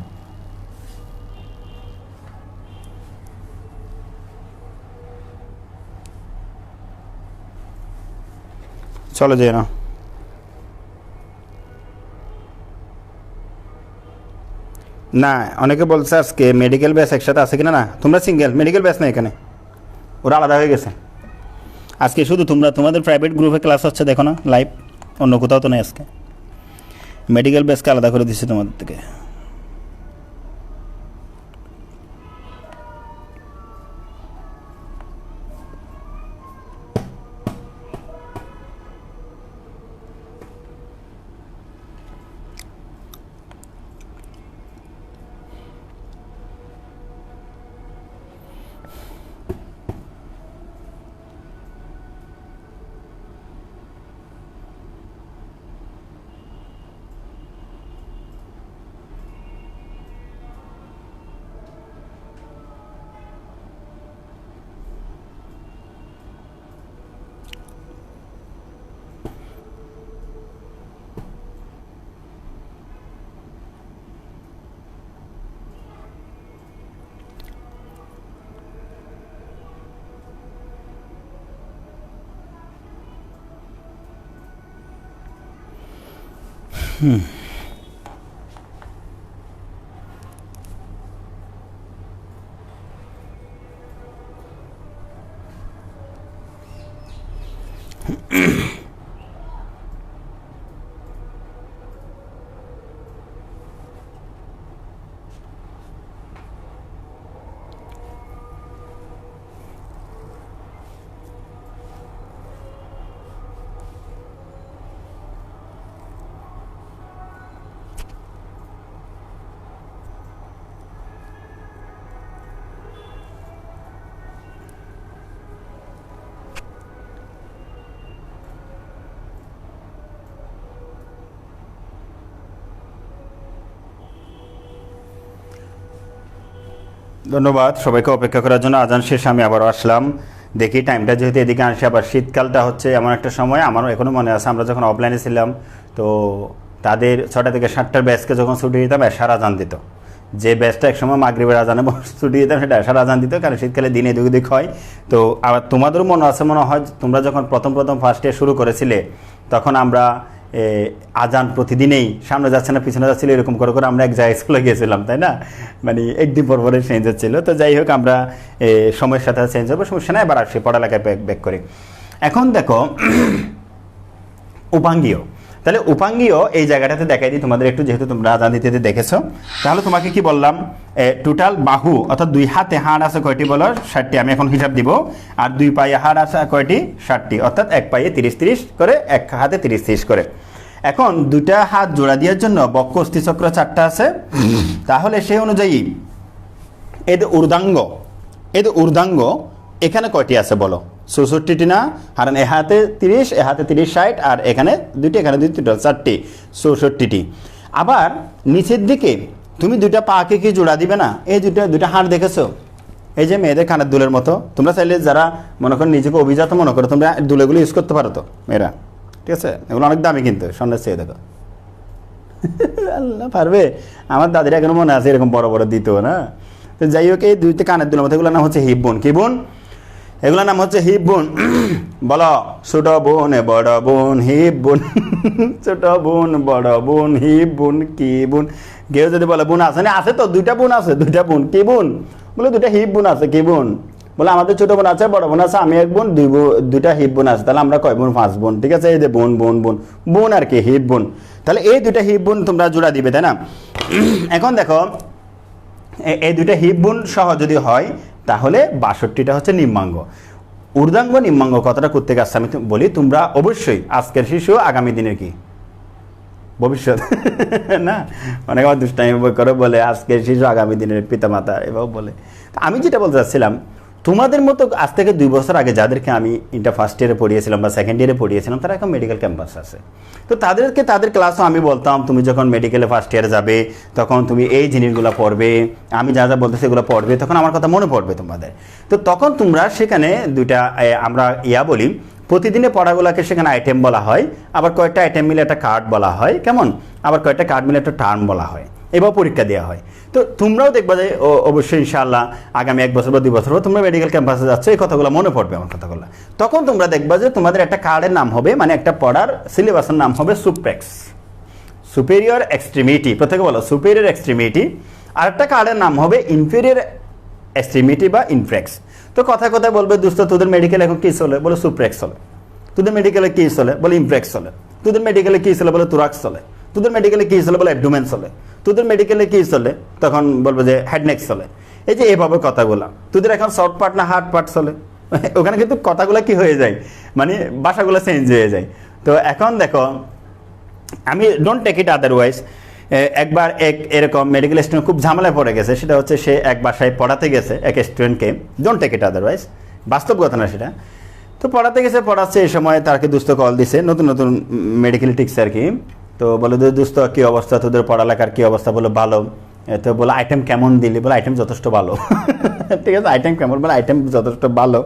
চলো যে না, না অনেকে বলছে আজকে মেডিকেল ব্যাচ একসাথে আছে কিনা। না, তোমরা সিঙ্গেল, মেডিকেল ব্যাচ না এখানে, ওরা আলাদা হয়ে গেছে। আজকে শুধু তোমাদের প্রাইভেট গ্রুপে ক্লাস হচ্ছে, দেখো না লাইভ, অন্য কোথাও তো নেই। আজকে মেডিকেল ব্যাচকে আলাদা করে দিচ্ছে তোমাদের থেকে। ধন্যবাদ সবাইকে অপেক্ষা করার জন্য। আজান শেষে আমি আবারও আসলাম। দেখি টাইমটা যেহেতু এদিকে আসে, আবার শীতকালটা হচ্ছে এমন একটা সময়, আমারও এখনও মনে আছে আমরা যখন অফলাইনে ছিলাম তো তাদের 6টা থেকে 7টার ব্যাচকে যখন ছুটি দিতাম এশার আজান দিত। যে ব্যাচটা একসময় মাগরিবের আজানে ছুটি দিতাম সেটা এশার আজান দিত, কারণ শীতকালে দিনে এদিক ওদিক হয়। তো আবার তোমাদেরও মনে আছে মনে হয়, তোমরা যখন প্রথম ফার্স্ট ইয়ার শুরু করেছিলে তখন আমরা আজান প্রতিদিনেই সামনে যাচ্ছে না পিছনে যাচ্ছিল এরকম করে করে আমরা এক জায়গায় স্কুলে গিয়েছিলাম, তাই না? মানে একদিন পর পরে চেঞ্জ হচ্ছিল। তো যাই হোক, আমরা সময়ের সাথে চেঞ্জ হবে, সমস্যা নাই। এবার আসি পড়ালেখায় ব্যাক করি। এখন দেখো উপাঙ্গীয়, তাহলে উপাঙ্গীয় এই জায়গাটাতে দেখাই দিই তোমাদের একটু, যেহেতু তোমরা আজান দিতে দেখেছো। তাহলে তোমাকে কি বললাম, টোটাল বাহু অর্থাৎ 2 হাতে হাড় আছে কয়টি বলো? 60টি। আমি এখন হিসাব দিব। আর 2 পায়ে হাড় আছে কয়টি? 60টি। অর্থাৎ 1 পায়ে 30 করে, 1 হাতে 30 করে। এখন 2টা হাত জোড়া দেওয়ার জন্য বক্ষ অস্থিচক্র 4টা আছে। তাহলে সেই অনুযায়ী এদের ঊর্ধ্বাঙ্গ এখানে কয়টি আছে বলো? 64টি না? কারণ এ হাতে 30, এ হাতে 30, 60, আর এখানে 2টি, এখানে 2টি, 4টি, 64টি। আবার নিচের দিকে তুমি 2টা পাকে কি জোড়া দিবে না? এই 2টা হাড় দেখেছো? এই যে মেয়েদের কানের দুলের মতো। তোমরা চাইলে যারা মনে করো নিজেকে অভিজাত মনে করো, তোমরা দুলেগুলো ইউজ করতে পারো তো মেয়েরা, ঠিক আছে? এগুলো অনেক দামি কিন্তু, স্বর্ণের চেয়ে। দেখো আল্লাহ পারবে। আমার দাদিরা এখনো মনে আছে এরকম বড় বড় দিত না। তো যাই হোক, এই 2টা কানের দুলের মতো, এগুলোর নাম হচ্ছে হিপ বোন। কি বোন? এগুলোর নাম হচ্ছে হিপ বোন। বলো, ছোট বোন বড় বোন হিপ বোন। ছোট বোন বড় বোন হিপ বোন কি বোন? কেউ যদি বলে বোন আছে না? আছে তো, 2টা বোন আছে। 2টা বোন কি বোন? বলে 2টা হিপ বোন আছে। কি বোন? বলে আমাদের ছোট বোন আছে, বড় বোন আছে, আমি এক বোন, 2টা হিপ বোন আছে। তাহলে আমরা কয় বোন? 5 বোন। ঠিক আছে, এই যে বোন বোন বোন বোন আর কি হিপ বোন। তাহলে এই 2টা হিপ বোন তোমরা জোড়া দিবে, তাই না? এখন দেখো, এই 2টা হিপ বোন সহ যদি হয় তাহলে 62টা হচ্ছে নিম্নাঙ্গ। ঊর্ধ্বাঙ্গ নিম্নাঙ্গ কথাটা করতে গেছে আমি বলি, তোমরা অবশ্যই আজকের শিশু আগামী দিনের কি ভবিষ্যৎ না? অনেক আমার দুষ্টামি করে বলে আজকের শিশু আগামী দিনের পিতামাতা, এভাবে বলে। আমি যেটা বলতে চাচ্ছিলাম, তোমাদের মতো আজ থেকে 2 বছর আগে যাদেরকে আমি ইন্টার ফার্স্ট ইয়ারে পড়িয়েছিলাম বা সেকেন্ড ইয়ারে পড়িয়েছিলাম, তারা এখন মেডিকেল ক্যাম্পাস আছে। তো তাদেরকে তাদের ক্লাসও আমি বলতাম, তুমি যখন মেডিকেলে ফার্স্ট ইয়ারে যাবে তখন তুমি এই জিনিসগুলো পড়বে, আমি যা যা বলতেছি এগুলো পড়বে, তখন আমার কথা মনে পড়বে তোমাদের। তো তখন তোমরা সেখানে 2টা আমরা বলি, প্রতিদিনে পড়াগুলোকে সেখানে আইটেম বলা হয়, আবার কয়েকটা আইটেম মিলে একটা কার্ড বলা হয়, কেমন? আবার কয়েকটা কার্ড মিলে একটা টার্ম বলা হয়, এবার পরীক্ষা দেওয়া হয়। তো তোমরাও দেখবা যে অবশ্যই ইনশাআল্লাহ আগামী 1 বছর বা 2 বছর তোমরা মেডিকেল ক্যাম্পাসে যাচ্ছ, এই কথাগুলো মনে পড়বে আমার কথাগুলো। তখন তোমরা দেখবা যে তোমাদের একটা কার্ডের নাম হবে, মানে একটা পড়ার সিলেবাসের নাম হবে সুপ্রেক্স, সুপেরিয়র এক্সট্রিমিটি। প্রত্যেকে বলো সুপেরিয়র এক্সট্রিমিটি। আর একটা কার্ডের নাম হবে ইনফেরিয়র এক্সট্রিমিটি বা ইনফ্রেক্স। তো কথায় কথায় বলবে, দোস্ত তোদের মেডিকেল এখন কী চলে? বলে সুপ্রেক্স চলে। তোদের মেডিকেলে কী চলে? বলে ইনফ্রেক্স চলে। তোদের মেডিকেলে কী চলে? বলে তোরাক্স চলে। তোদের মেডিকেলে কী চলে? বলে অ্যাবডোমেন চলে। তোদের মেডিকেলে কী চলে? তখন বলবো যে হেডনেক চলে। এই যে এভাবে কথাগুলো, তোদের এখন শর্ট পার্ট না হার্ড পার্ট চলে? ওখানে কিন্তু কথাগুলো কি হয়ে যায়, মানে ভাষাগুলো চেঞ্জ হয়ে যায়। তো এখন দেখো, আমি ডোন্ট টেক ইট আদারওয়াইজ। একবার এরকম মেডিকেল স্টুডেন্ট খুব ঝামেলায় পড়ে গেছে। সেটা হচ্ছে সে এক বাসায় পড়াতে গেছে এক স্টুডেন্টকে, ডোন্ট টেক ইট আদারওয়াইজ, বাস্তব কথা না সেটা। তো পড়াতে গেছে, পড়াচ্ছে, এই সময় তাকে দুস্থ কল দিছে, নতুন নতুন মেডিকেল টিক্স আর কি। তো বলে দুস্থ কী অবস্থা, তোদের পড়ালেখার কী অবস্থা? বলে ভালো। তো বলে আইটেম কেমন দিলি? বলে আইটেম যথেষ্ট ভালো। ঠিক আছে, আইটেম কেমন? বলে আইটেম যথেষ্ট ভালো।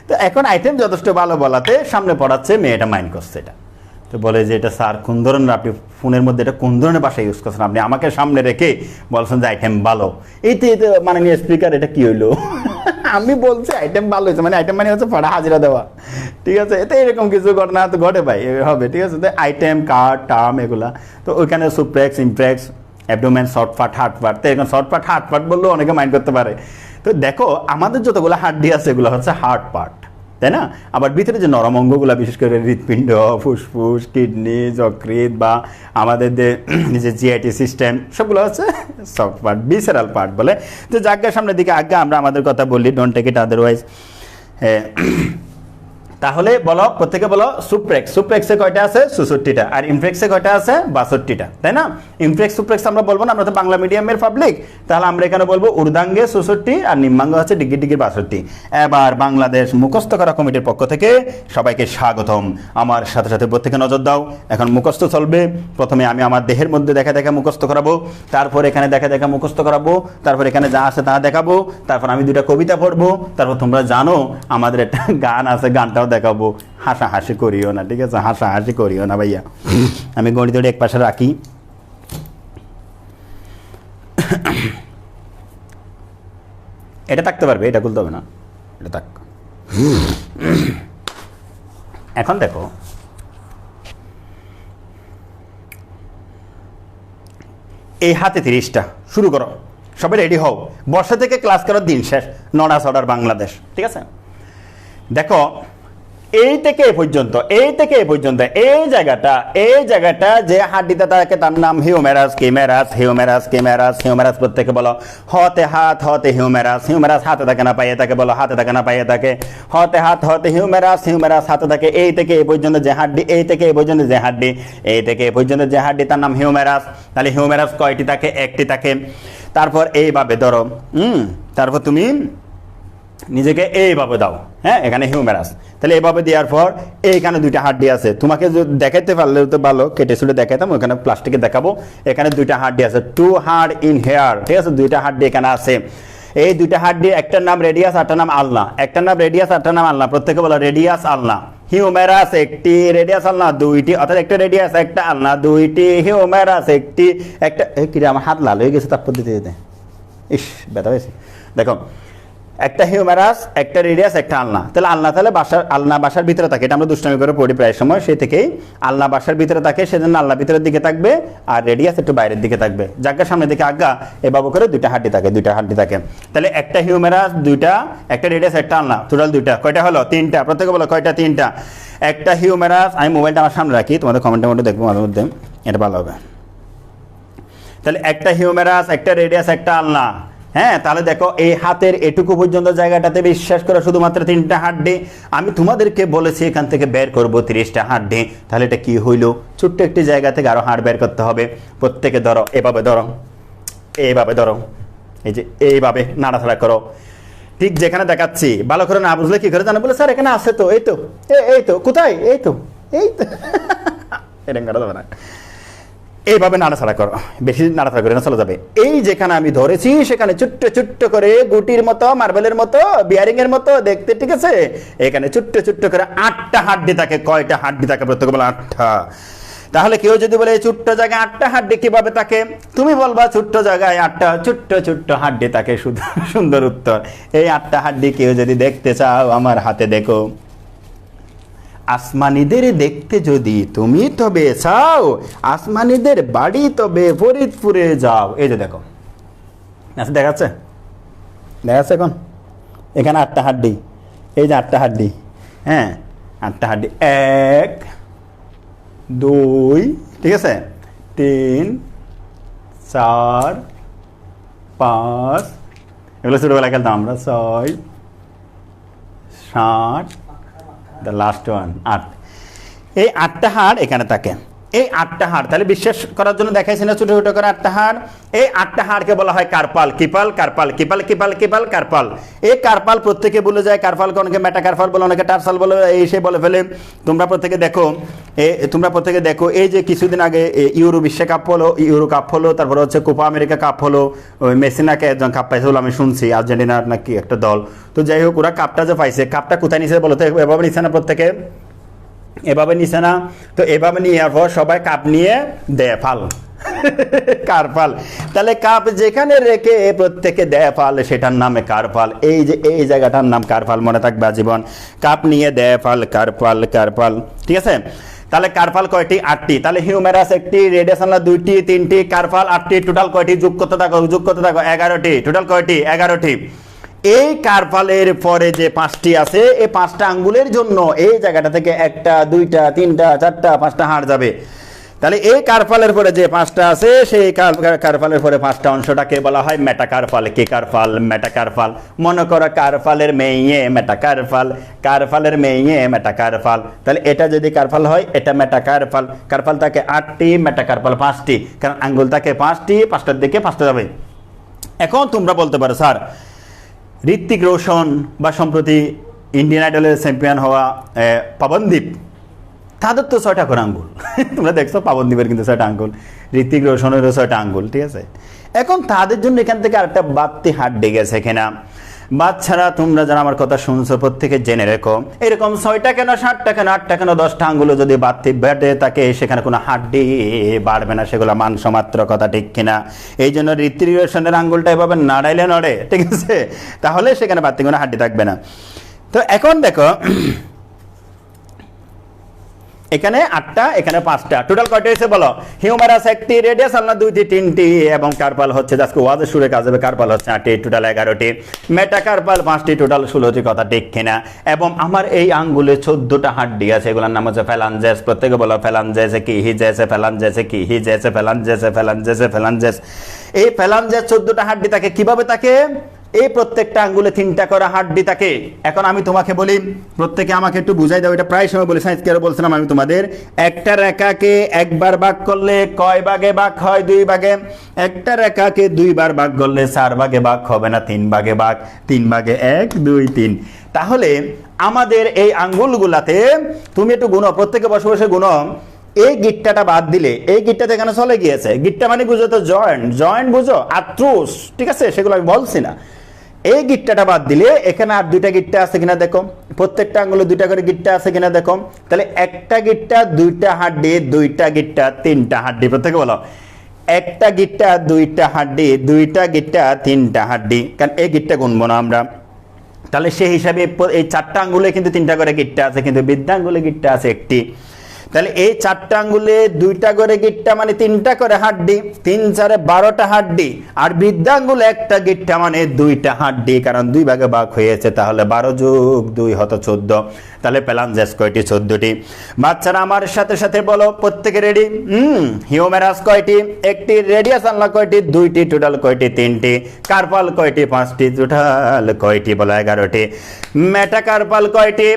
তো এখন আইটেম যথেষ্ট ভালো বলাতে সামনে পড়াচ্ছে, মেয়েটা মাইন্ড করছে এটা। তো বলে যে এটা স্যার কোন ধরনের, আপনি ফোনের মধ্যে এটা কোন ধরনের ভাষা ইউজ করছেন? আপনি আমাকে সামনে রেখে বলছেন যে আইটেম ভালো। এইতে মাননীয় স্পিকার, এটা কি হইলো? আমি বলছি আইটেম ভালো হয়েছে, মানে আইটেম মানে হচ্ছে পড়া হাজিরা দেওয়া। ঠিক আছে, এতে এরকম কিছু ঘটনা তো ঘটে ভাই, হবে। ঠিক আছে, তো আইটেম, কার্ড, টার্ম এগুলা। তো ওইখানে সুপ্রেক্স, ইমপ্রেক্স, abdomen, short part, hard part. তো এরকম শর্ট পার্ট, হার্ড পার্ট বললেও অনেকে মাইন্ড করতে পারে। তো দেখো, আমাদের যতগুলো হাড্ডি আছে এগুলো হচ্ছে হার্ড পার্ট, তাই না? আবার ভিতরে যে নরম অঙ্গগুলো, বিশেষ করে হৃৎপিণ্ড, ফুসফুস, কিডনি, যকৃৎ বা আমাদের যে জিআইটি সিস্টেম, সবগুলো হচ্ছে সফট পার্ট, ভিসেরাল পার্ট বলে। তো যাজ্ঞার সামনের দিকে আজ্ঞা, আমরা আমাদের কথা বললি, ডোন্ট টেক ইট আদারওয়াইজ। তাহলে বলো প্রত্যেকে বলো সুপ্রেক্সে কয়টা আছে 66টা, আর ইমপ্রেক্সে কয়টা আছে 62টা, তাই না? সুপ্রেক্স আমরা বলবো না, আমরা তো বাংলা মিডিয়ামের পাবলিক, তাহলে আমরা এখানে বলবো ঊর্ধ্বাঙ্গে 66 আর নিম্নাঙ্গ হচ্ছে ডিগ্রি 62। এবার বাংলাদেশ মুখস্থ করা কমিটির পক্ষ থেকে সবাইকে স্বাগতম। আমার সাথে সাথে প্রত্যেকে নজর দাও, এখন মুখস্থ চলবে। প্রথমে আমি আমার দেহের মধ্যে দেখা মুখস্থ করাবো, তারপর এখানে দেখা মুখস্থ করাবো, তারপর এখানে যা আছে তা দেখাবো, তারপর আমি দুটা কবিতা পড়বো, তারপর তোমরা জানো আমাদের একটা গান আছে, গানটাও দেখাবো। হাসাহাসি করিও না, ঠিক আছে? হাসাহাসি করিও না ভাইয়া। আমি গণিতটা এক পাশে রাখি। এটা থাকতে পারবে, এটা খুলতে হবে না, এটা থাক। এখন দেখো, এই হাতে 30টা, শুরু করো, সবাই রেডি হও। বর্ষা থেকে ক্লাস করার দিন শেষ, নড়া চড়ার বাংলাদেশ, ঠিক আছে? দেখো এই থেকে এ পর্যন্ত এই জায়গাটা যে হাড্ডিটা থাকে তার নাম হিউমেরাস। হিউমেরাস প্রত্যেকে বলো। হতে হাত হতে হিউমেরাস হাতে থাকে না পায়ে থাকে, বলো হাতে থাকে না পায়ে থাকে। হতে হাত হতে হিউমেরাস হাতে থাকে। এই থেকে এই পর্যন্ত যে হাড্ডি, এই থেকে এই পর্যন্ত যে হাড্ডি তার নাম হিউমেরাস। তাহলে হিউমেরাস কয়টি থাকে? একটি থাকে। তারপর এইভাবে ধরো, তারপর তুমি নিজেকে এইভাবে দাও, হ্যাঁ, এখানে হিউমেরাস। তাহলে এইভাবে দেওয়ার পর এইখানে দুইটা হাড্ডি আছে, তোমাকে দেখাইতে পারলে তো ভালো, কেটে ছুটে দেখাইতাম, ওখানে প্লাস্টিকে দেখাবো। এখানে দুইটা হাড্ডি আছে, 2 হাড় ইন হেয়ার, ঠিক আছে? দুইটা হাড্ডি এখানে আছে। এই দুইটা হাড্ডি, একটার নাম রেডিয়াস, আরটার নাম আলনা। একটার নাম রেডিয়াস, আরটার নাম আলনা। প্রত্যেকে বলো রেডিয়াস আলনা। হিউমেরাস একটি, রেডিয়াস আলনা দুইটি, অর্থাৎ একটা রেডিয়াস একটা আলনা দুইটি, হিউমেরাস একটি একটা। কিরে আমার হাত লাল হয়ে গেছে তারপর দিতে দিতে, ইস ব্যথা হয়েছে। দেখো একটা হিউমেরাস, একটা রেডিয়াস, একটা আলনা। তাহলে আলনা বাসার ভিতরে থাকে, এটা আমরা দুষ্টামি করে পড়ি প্রায় সময়। সেই থেকেই আলনা বাসার ভিতরে থাকে, সেজন্য আলনা ভিতরের দিকে থাকবে, আর রেডিয়াস একটু বাইরের দিকে থাকবে। জায়গা সামনের দিকে আজ্ঞা এভাবে করে দুইটা হাড্ডি থাকে। তাহলে একটা হিউমেরাস, দুইটা, একটা রেডিয়াস, একটা আলনা, টোটাল দুইটা। কয়টা হলো? 3টা। প্রত্যেকে বলো কয়টা? 3টা। একটা হিউমেরাস, আমি মোবাইলটা আমার সামনে রাখি, তোমাদের কমেন্টের মধ্যে দেখবো মাঝে মধ্যে, এটা ভালো হবে। তাহলে একটা হিউমেরাস, একটা রেডিয়াস, একটা আলনা, হ্যাঁ। তাহলে দেখো এই হাতের এটুকু পর্যন্ত জায়গাটাতে বিশ্বাস করো শুধুমাত্র 3টা হাড্ডি। আমি তোমাদেরকে বলেছি এখান থেকে বের করবো 30টা হাড্ডি। তাহলে এটা কি হইলো? ছোট্ট একটি জায়গা থেকে আরো হাড় বের করতে হবে। প্রত্যেকে ধরো, এইভাবে ধরো, এই যে এইভাবে নাড়াচাড়া করো, ঠিক যেখানে দেখাচ্ছি। ভালো করে না বুঝলে কি করে জানো? বলে স্যার এখানে আছে তো, এই তো কোথায়, এই তো এটা কাটা যাবে না। এইভাবে নাড়াচাড়া করো, বেশি নাড়াচাড়া করে না চলে যাবে। এই যেখানে আমি ধরেছি সেখানে ছোট্ট করে গুটির মতো, মার্বেলের মতো, বিয়ারিং এর মতো দেখতে, ঠিক আছে? এখানে ছোট্ট করে 8টা হাড্ডি থাকে। কয়টা হাড্ডি থাকে? প্রত্যেকে বলে 8টা। তাহলে কেউ যদি বলে ছোট্ট জায়গায় 8টা হাড্ডি কিভাবে থাকে, তুমি বলবা ছোট্ট জায়গায় 8টা ছোট্ট হাড্ডি থাকে। শুধু সুন্দর উত্তর। এই 8টা হাড্ডি কেউ যদি দেখতে চাও আমার হাতে দেখো। আসমানিদের দেখতে যদি তুমি তবে চাও, আসমানিদের বাড়ি তবে ফরিদপুরে যাও। এই যে দেখো, আচ্ছা দেখাচ্ছে এখন এখানে 8টা হাড্ডি, এই যে 8টা হাড্ডি, হ্যাঁ 8টা হাড্ডি, 1 2, ঠিক আছে, 3 4 5, এগুলো ছোটবেলা খেলতাম আমরা, 6 7, দ্য লাস্ট ওয়ান 8। এই 8টা হাড় এখানে থাকে। এই 8টা হাড় তাহলে বিশ্বাস করার জন্য দেখাইছি না ছোট করে 8টা হাড়। এই 8টা হাড়কে বলা হয় কার্পাল। কার্পাল। এই কার্পাল প্রত্যেকে বলে যায়। কার্পালকে অনেকে মেটাকার্পাল বলে, অনেকে টার্সাল বলে, এই সে বলে ফেলে। তোমরা প্রত্যেকে দেখো এই যে কিছুদিন আগে ইউরো বিশ্বকাপ হলো, ইউরো কাপ হলো, তারপরে হচ্ছে কোপা আমেরিকা কাপ হলো। ওই মেসিনাকে একজন কাপ পাইছে বলে আমি শুনছি, আর্জেন্টিনার নাকি একটা দল। তো যাই হোক, ওরা কাপটা যে পাইছে, কাপটা কোথায় নিছে বলো তো? এভাবে নিছে না? প্রত্যেকে এভাবে নিছে না? তো এভাবে নিয়ে পর সবাই কাপ নিয়ে দেয় ফাল, কার্পাল। তাহলে কাপ যেখানে রেখে প্রত্যেকে দেয় ফাল, সেটার নামে কার্পাল। এই যে এই জায়গাটার নাম কার্পাল, মনে থাকবে আজীবন। কাপ নিয়ে দেয় ফাল, কার্পাল, ঠিক আছে? তাহলে কার্পাল কয়টি? 8টি। তাহলে হিউমেরাস একটি, রেডিয়াস আলনা 2টি, 3টি, কার্পাল 8টি। টোটাল কয়টি? যোগ করতে থাকো 11টি। টোটাল কয়টি? 11টি। এই কার্পালের পরে যে 5টি আছে, এই 5টা আঙ্গুলের জন্য এই জায়গাটা থেকে 1টা 2টা 3টা 4টা 5টা হাড় যাবে। তাহলে এই কার্পালের পরে যে 5টা আছে সেই কার্পালের পরে 5টা অংশটাকে বলা হয় মেটাকার্পাল। কি কার্পাল? মেটাকার্পাল। মনে করো কার্পালের মেয়ে মেটাকার্পাল, কার্পালের মেয়ে মেটাকার্পাল। তাহলে এটা যদি কার্পাল হয় এটা মেটাকার্পাল। কার্পাল থাকে 8টি, মেটাকার্পাল 5টি, কারণ আঙ্গুল থাকে 5টি, 5টার দিকে 5টা যাবে। এখন তোমরা বলতে পারো স্যার ঋত্বিক রোশন বা সম্প্রতি ইন্ডিয়ান আইডলের চ্যাম্পিয়ন হওয়া পাবনদীপ, তাদের তো 6টা করে আঙ্গুল। তোমরা দেখছো পাবনদীপের কিন্তু 6টা আঙ্গুল, ঋত্বিক রোশনেরও 6টা আঙ্গুল, ঠিক আছে। এখন তাদের জন্য এখান থেকে আরেকটা বাড়তি হাড্ডি গেছে কিনা। বাচ্চারা তোমরা যারা আমার কথা শুনছো প্রত্যেকে জেনে রেখো, এরকম 6টা কেন 7টা কেন 8টা কেন 10টা আঙ্গুল যদি বাড়তি বেড়ে থাকে সেখানে কোনো হাড্ডি বাড়বে না, সেগুলো মাংসমাত্র, কথা ঠিক কিনা। এই জন্য ঋত্বিক রোশনের আঙ্গুলটা এভাবে নাড়াইলে নড়ে, ঠিক আছে, তাহলে সেখানে বাড়তি কোনো হাড্ডি থাকবে না। তো এখন দেখো এখানে 8টা, এখানে 5টা, টোটাল কয়টা হয়েছে বলো? হিউমারাস 1টি, রেডিয়াস আলনা 2টি 3টি, এবং কার্পাল হচ্ছে আজকে ওয়াজের সুরে কাজ হবে, কার্পাল হচ্ছে 8টি, টোটাল 11টি, মেটাকার্পাল 5টি, টোটাল 16টি, কথা ঠিক কিনা। এবং আমার এই আঙ্গুলে 14টা হাড্ডি আছে, এগুলোর নাম হচ্ছে ফ্যালাঞ্জেস। প্রত্যেকে বলো ফ্যালাঞ্জেস কি হিজেস, ফ্যালাঞ্জেস কি হিজেস, ফ্যালাঞ্জেস ফ্যালাঞ্জেস ফ্যালাঞ্জেস। এই ফ্যালাঞ্জেস 14টা হাড্ডি থাকে। কিভাবে থাকে? এই প্রত্যেকটা আঙ্গুলে 3টা করে হাড্ডি থাকে। এখন আমি তোমাকে বলি, প্রত্যেকে আমাকে একটু বুঝাই দাও, এটা প্রায় সময় বলি, সায়েন্স কেয়ারে বলছিলাম আমি তোমাদের, একটা রেখাকে একবার ভাগ করলে কয় ভাগে ভাগ হয়? 2 ভাগে। একটা রেখাকে 2বার ভাগ করলে 4 ভাগে ভাগ হবে না, 3 ভাগে ভাগ, 3 ভাগে 1 2 3। তাহলে আমাদের এই আঙ্গুলগুলাতে তুমি একটু গুনো, প্রত্যেকে বসে বসে গুনো। এই গিট্টাটা বাদ দিলে এই গিট্টাতে এখানে চলে গিয়েছে। গিট্টা মানে বুঝো তো জয়েন্ট, জয়েন্ট বুঝো, আর্থ্রোস, ঠিক আছে, সেগুলো আমি বলছি না। এই গিট্টাটা বাদ দিলে এখানে আর 2টা গিট্টা আছে কিনা দেখো, প্রত্যেকটা আঙ্গুলে 2টা করে গিট্টা আছে কিনা দেখো। তাহলে একটা গিট্টা 2টা হাড্ডি, 2টা গিট্টা 3টা হাড্ডি। প্রত্যেকে বলো একটা গিট্টা 2টা হাড্ডি, 2টা গিট্টা 3টা হাড্ডি, কারণ এই গিট্টা গুনবো না আমরা। তাহলে সেই হিসাবে এই 4টা আঙ্গুলে কিন্তু 3টা করে গিট্টা আছে, কিন্তু বৃদ্ধাঙ্গুলে গিট্টা আছে 1টি। তাহলে এই 4টা আঙ্গুলে 2টা করে গিট্টা মানে 3টা করে হাড্ডি, 3 4 12টা হাড্ডি, আর বৃদ্ধাঙ্গুলে একটা গিট্টা মানে 2টা হাড্ডি, কারণ 2 ভাগে ভাগ হয়েছে। তাহলে 12 যোগ 2 হতো 14। তাহলে ফ্যালাঞ্জেস কয়টি? 14টি। বাচ্চারা আমার সাথে সাথে বলো, প্রত্যেকে রেডি? হিউমেরাস কয়টি? 1টি। রেডিয়াস আলনা কয়টি? 2টি। টোটাল কয়টি? 3টি। কার্পাল কয়টি? 5টি। টোটাল কয়টি বলো? 11টি। মেটাকার্পাল কয়টি?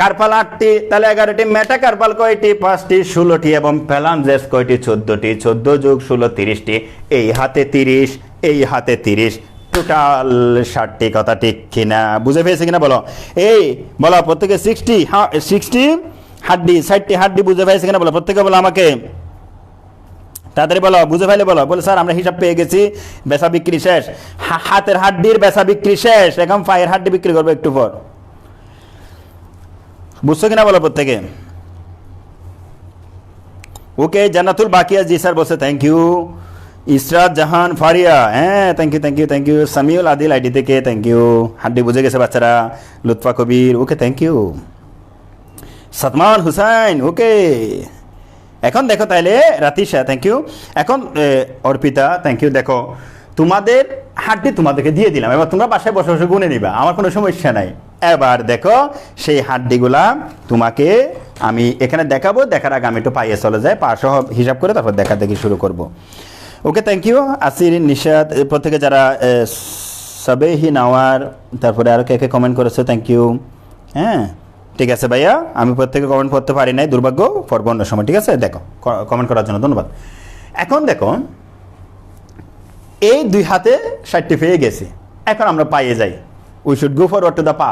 কার্পাল 8টি, তাহলে 11টি। মেটাকার্পাল কয়টি? 5টি, 16টি। এবং ফ্যালাঞ্জেস কয়টি? 14টি। 14 যোগ 16 30টি। এই হাতে 30, এই হাতে 30, টোটাল 60টি, কথা ঠিক কিনা? বুঝে পেয়েছে কিনা বলো? এই বলো প্রত্যেকে 60 হাড্ডি, 60টি হাড্ডি বুঝে পেয়েছে কিনা বলো? প্রত্যেকে বলো আমাকে, তাড়াতাড়ি বলো, বুঝে ফেলে বলো। বলে স্যার আমরা হিসাব পেয়ে গেছি, বেচা বিক্রি শেষ। হাতের হাড্ডির বেচা বিক্রি শেষ, এখন পায়ের হাড্ডি বিক্রি করবো একটু পর। বুঝছো কিনা বলো প্রত্যেকে? ওকে, জান্নাতুল বাকিয়া জি স্যার বলছে থ্যাংক ইউ। ইসরাত জাহান ফারিয়া, হ্যাঁ thank you thank you thank you. Samiul Adil ID থেকে থ্যাংক ইউ। হাড্ডি বুঝে গেছে বাচ্চারা। Lutfa Kabir, okay thank you. Sadman Hussain, okay. এখন দেখো তাইলে রাতিশা, থ্যাংক ইউ। এখন অর্পিতা, থ্যাংক ইউ। দেখো তোমাদের হাড্ডি তোমাদেরকে দিয়ে দিলাম, এবার তোমরা বাসায় বসে বসে গুনে নিবা, আমার কোনো সমস্যা নাই। এবার দেখো সেই হাড্ডিগুলা তোমাকে আমি এখানে দেখাবো, দেখার আগে আমি একটু পাইয়ে চলে যাই, পা সহ হিসাব করে তারপর দেখা দেখি শুরু করব। Okay thank you. Asir, Nishad, প্রত্যেকে যারা সাবেহি নাওয়ার, তারপরে আরও কে কে কমেন্ট করেছে, থ্যাংক ইউ। হ্যাঁ ঠিক আছে ভাইয়া, আমি প্রত্যেকে কমেন্ট করতে পারি নাই, দুর্ভাগ্য, পর্ব অন্য সময়। ঠিক আছে, দেখো কমেন্ট করার জন্য ধন্যবাদ। এখন দেখো এই 2 হাতে 60টি পেয়ে গেছি, এখন আমরা পাইয়ে যাই। We should go forward to the পা।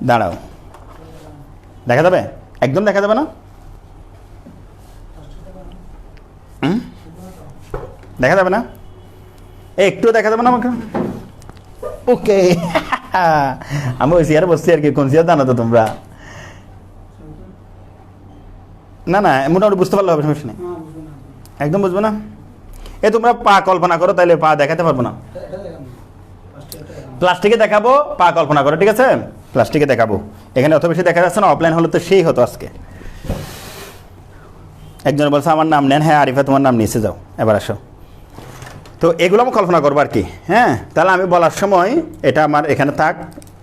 দাঁড়াও, দেখা যাবে? একদম দেখা যাবে না? দেখা যাবে না? একটু দেখা যাবে না আমাকে? ওকে। আমি ওই চেয়ারে বসছি আর কি, কোন চেয়ার জানো তো তোমরা? না না, মোটামুটি বুঝতে পারলে হবে, সমস্যা নেই। একদম বুঝবে না? এ তোমরা পা কল্পনা করো, তাইলে পা দেখাতে পারবো না। প্লাস্টিকে দেখাবো, পা কল্পনা করো, ঠিক আছে? প্লাস্টিকে দেখাবো, এখানে অত বেশি দেখা যাচ্ছে না, অফলাইন হলে তো সেই হতো আজকে। একজন বলছে আমার নাম নেন, হ্যাঁ আরিফা তোমার নাম নিচে যাও, এবার আসো। তো এগুলো আমি কল্পনা করবো আর কি। হ্যাঁ, তাহলে আমি বলার সময় এটা আমার এখানে থাক,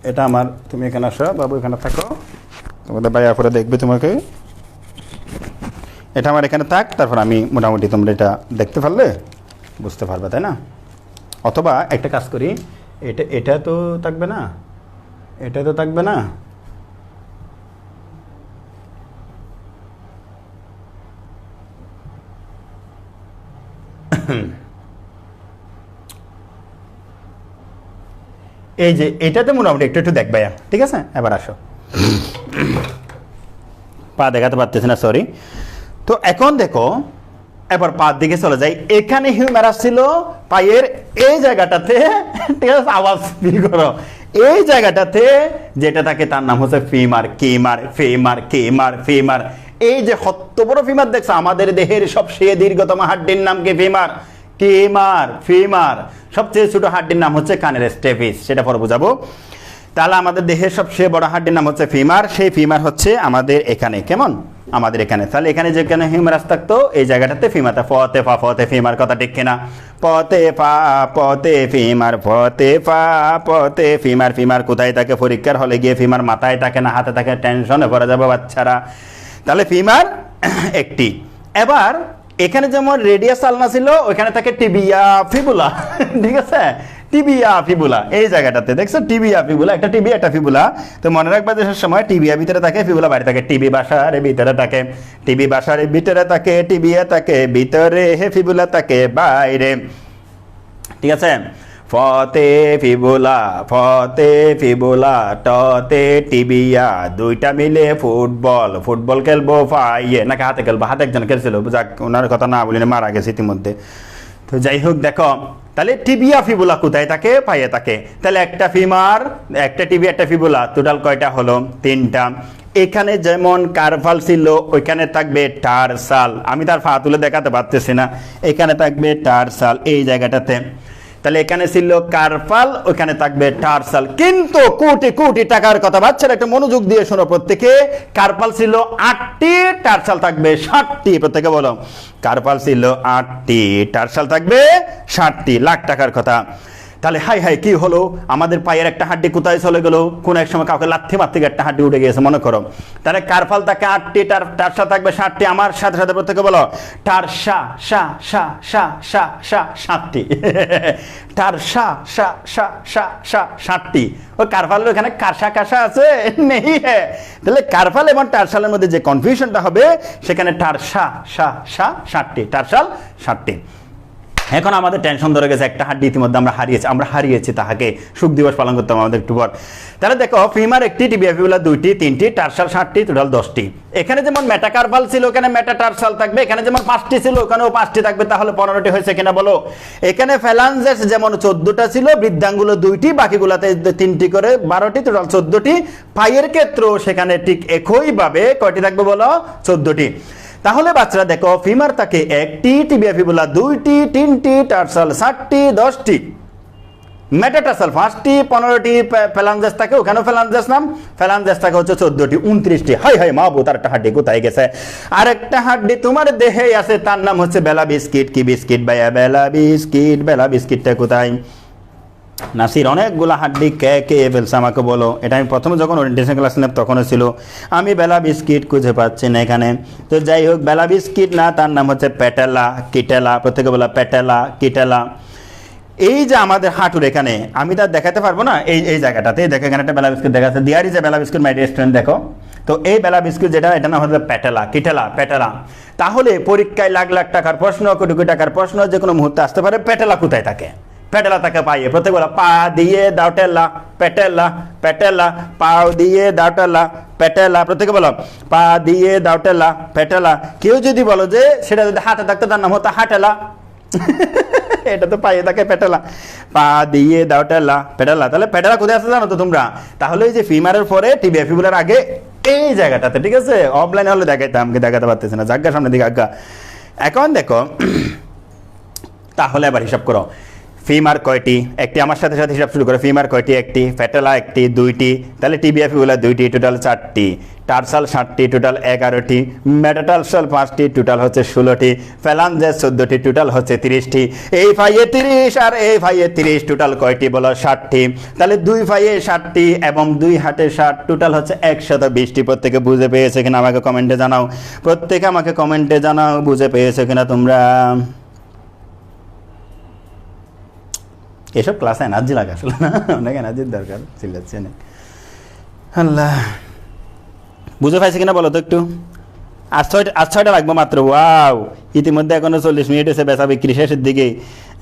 এটা আমার, তুমি এখানে আসো বাবু, এখানে থাকো, তোমাদের ভাইয়া পরে দেখবে তোমাকে। এটা আমার এখানে থাক, তারপর আমি মোটামুটি তোমরা এটা দেখতে পারলে বুঝতে পারবে, তাই না? অথবা একটা কাজ করি, এটা তো থাকবে না, এটা তো থাকবে না, এই যে এটাতে মোটামুটি একটু একটু দেখবে, ঠিক আছে? এবার আসো, পা দেখাতে পারতেছি না, সরি। তো এখন দেখো, এবার পা দিকে চলে যাই। এখানে হিউম্যারাস ছিল পায়ের এই জায়গাটাতে, ঠিক আছে? আওয়াজ ফিল করো, এই জায়গাটাতে যেটা থাকে তার নাম হচ্ছে femur, Kemar, famer, Kemar, famer. এই যে কত বড় ফিমার দেখছো, আমাদের দেহের সবচেয়ে দীর্ঘতম হাড্ডির নাম কি? Femur, Kemar, femur. সবচেয়ে ছোট হাড্ডির নাম হচ্ছে কানের স্টেপিস, সেটা পরে বুঝাবো। তাহলে আমাদের দেহের সবচেয়ে বড় হাড্ডির নাম হচ্ছে ফিমার, সেই ফিমার হচ্ছে আমাদের এখানে, কেমন? আমাদের এখানে। তাহলে এখানে যেখানে হিউমারাস থাকতো এই জায়গাটাতে ফিমারটা, ফতে ফা, ফতে ফিমার, কথা ঠিক কিনা? পতে ফা, পতে ফিমার, ফতে ফা, পতে ফিমার। ফিমার কোথায় থাকে? পরীক্ষার হলে গিয়ে ফিমার মাথায় থাকে না হাতে থাকে? টেনশনে পড়ে যাবে বাচ্চারা। তাহলে ফিমার একটি। এবার এখানে যেমন রেডিয়াস আলনা ছিল, ওইখানে থাকে টিবিয়া ফিবুলা, ঠিক আছে? টিবিয়া ফিবুলা এই জায়গাটাতে দেখছো, টিবিয়া ফিবুলা, একটা টিবি একটা ফিবুলা। তো মনে রাখবা যে সময় টিবিয়া ভিতরে থাকে, ফিবুলা বাইরে থাকে। টিবি বাসার ভিতরে থাকে, টিবি বাসার ভিতরে থাকে, টিবিয়া থাকে ভিতরে, হে ফিবুলা থাকে বাইরে, ঠিক আছে? ফতে ফিবুলা, ফতে ফিবুলা, টতে টিবিয়া, দুইটা মিলে ফুটবল, ফুটবল খেলবো পাইয়ে, নাকি হাতে খেলবো? হাতে একজন খেলছিল, যাক ওনার কথা না বলি, মারা গেছে ইতিমধ্যে। তো যাই হোক, দেখো তাহলে টিবিয়া ফিবুলা কোথায় থাকে? পায়ে থাকে। তাহলে একটা ফিমার, একটা টিবি, একটা ফিবুলা, টোটাল কয়টা হলো? 3টা। এখানে যেমন কার্ভাল ছিল, ওইখানে থাকবে টারসাল। আমি তার পা তুলে দেখাতে পারতেছি না, এখানে থাকবে টারসাল এই জায়গাটাতে। তাহলে এখানে ছিল কার্পাল, ওখানে থাকবে টারসাল। কিন্তু কোটি কোটি টাকার কথা, বাচ্চারা একটা মনোযোগ দিয়ে শোনো প্রত্যেকে। কার্পাল ছিল 8টি, টারসাল থাকবে 60টি। প্রত্যেকে বলো, কার্পাল ছিল 8টি, টারসাল থাকবে 60টি। লাখ টাকার কথা। তাহলে হাই হাই কি হলো, আমাদের পায়ের একটা হাড্ডি কোথায় চলে গেল? কোন এক সময় কাউকে লাথি মারতে গিয়ে একটা হাড্ডি উঠে গিয়েছে মনে করো। তাহলে কার্পাল থাকে 8টি, টারসা থাকবে 60টি। আমার সাথে সাথে প্রত্যেকে বলো, টারসা সা সা সা সা সা 60টি, টারসা সা সা সা সা 60টি। ওই কার্পাল এখানে কারসা কারসা আছে নেই, হ্যাঁ? তাহলে কার্পাল এবং টারসালের মধ্যে যে কনফিউশনটা হবে, সেখানে টারসা সা সা 60টি, টারসাল 60টি। এখন আমাদের টেনশন ধরে গেছে, একটা হাড্ডি ইতিমধ্যে আমরা হারিয়েছি তাহাকে। সুখ দিবস পালন করতাম আমাদের একটু পর। তাহলে দেখো, ফিমার একটি, টিবিয়া ফিবুলা 2টি, 3টি, টারসাল 60টি, টোটাল 10টি। এখানে যেমন মেটাকার্পাল ছিল, ওখানে মেটাটারসাল থাকবে। এখানে যেমন 5টি ছিল, ওখানেও 5টি থাকবে। তাহলে 15টি হয়েছে কিনা বলো? এখানে ফ্যালাঞ্জেস যেমন 14টা ছিল, বৃদ্ধাঙ্গুলো 2টি, বাকিগুলাতে 3টি করে 12টি, টোটাল 14টি। পায়ের ক্ষেত্রেও সেখানে ঠিক একইভাবে কয়টি থাকবে বলো? 14টি। তাহলে বাচ্চারা দেখো, ফিমার থাকে 1টি, টিবিয়া ফিবুলা 2টি, 3টি, টারসাল 60টি, 10টি, মেটাটারসাল 5টি, 15টি ফ্যালাঞ্জেস থাকে, ওখানেও ফ্যালাঞ্জেস নাম, ফ্যালাঞ্জেস থাকে হচ্ছে 14টি, 29টি। হাই হাই মা বউ, তার একটা হাড্ডি কোথায় গেছে? আর একটা হাড্ডি তোমার দেহে আছে, তার নাম হচ্ছে বেলা বিস্কিট। কি বিস্কিট ভাইয়া? বেলা বিস্কিট। বেলা বিস্কিটটা কোথায়? নাসির, অনেকগুলো হাড্ডি কে কে ফেলছে আমাকে বলো। এটা আমি প্রথমে যখন ওরিয়েন্টেশন ক্লাস নিলাম তখনও ছিল। আমি বেলা বিস্কিট খুঁজে পাচ্ছি না এখানে। তো যাই হোক, বেলা বিস্কিট না, তার নাম হচ্ছে প্যাটেলা, কিটেলা। প্রত্যেকে বলা প্যাটেলা, কিটেলা। এই যে আমাদের হাঁটুর এখানে, আমি তার দেখাতে পারবো না, এই জায়গাটাতে দেখো, এখানে একটা বেলা বিস্কুট দেখা যাচ্ছে। There is a Bela biscuit my dear student. দেখো তো এই বেলা বিস্কুট যেটা, এটা নাম হচ্ছে প্যাটেলা, কিটেলা, প্যাটেলা। তাহলে পরীক্ষায় লাখ লাখ টাকার প্রশ্ন, কোটি কোটি টাকার প্রশ্ন যে কোনো মুহূর্তে আসতে পারে। প্যাটেলা কোথায় থাকে? প্যাটেলা তাকে পাইয়ে। প্রত্যেক বলা, পা দিয়ে দাও টেলা, প্যাটেলা, প্যাটেলা, পাও দিয়ে দাও টেলা, প্যাটেলা। প্রত্যেকে বলো, পা দিয়ে দাও টেলা, প্যাটেলা। কেউ যদি বলো যে সেটা যদি হাতে থাকতো, তার নাম হতো হাটেলা। এটা তো পাইয়ে থাকে প্যাটেলা, পা দিয়ে দাও টেলা, প্যাটেলা। তাহলে প্যাটেলা কোথায় আছে জানো তো তোমরা? তাহলে এই যে ফিমারের পরে টিবিয়া ফিবুলার আগে এই জায়গাটাতে, ঠিক আছে? অফলাইনে হলে দেখাইতাম, আমাকে দেখাতে পারতেছে না, জায়গা সামনে দিকে আজ্ঞা। এখন দেখো, তাহলে আবার হিসাব করো, ফিমার কয়টি? একটি। আমার সাথে সাথে হিসাব শুরু করে। ফিমার কয়টি? একটি। ফ্যাটেলা একটি, দুইটি। তাহলে টিবিএফগুলো দুইটি, টোটাল 4টি। টার্সাল 7টি, টোটাল 11টি। মেটাটার্সাল 5টি, টোটাল হচ্ছে 16টি। ফ্যালাঞ্জেস 14টি, টোটাল হচ্ছে 30টি। এই ফাইয়ে 30 আর এই ফাইয়ে 30, টোটাল কয়টি বলো? 60টি। তাহলে 2 ফাইয়ে 60টি এবং 2 হাতে 60, টোটাল হচ্ছে 120টি। প্রত্যেকে বুঝে পেয়েছে কিনা আমাকে কমেন্টে জানাও। প্রত্যেকে আমাকে কমেন্টে জানাও বুঝে পেয়েছে কিনা তোমরা। এসব ক্লাসে এনার্জি লাগে আসলে না, অনেক এনার্জির দরকার, চিল্লাচ্ছে অনেক। আল্লাহ, বুঝে পাইছে কিনা বলো তো একটু। আর 6টা লাগবে মাত্র। ওয়াও, ইতিমধ্যে এখনো 40 মিনিট এসে বেচা বিক্রি শেষের দিকে।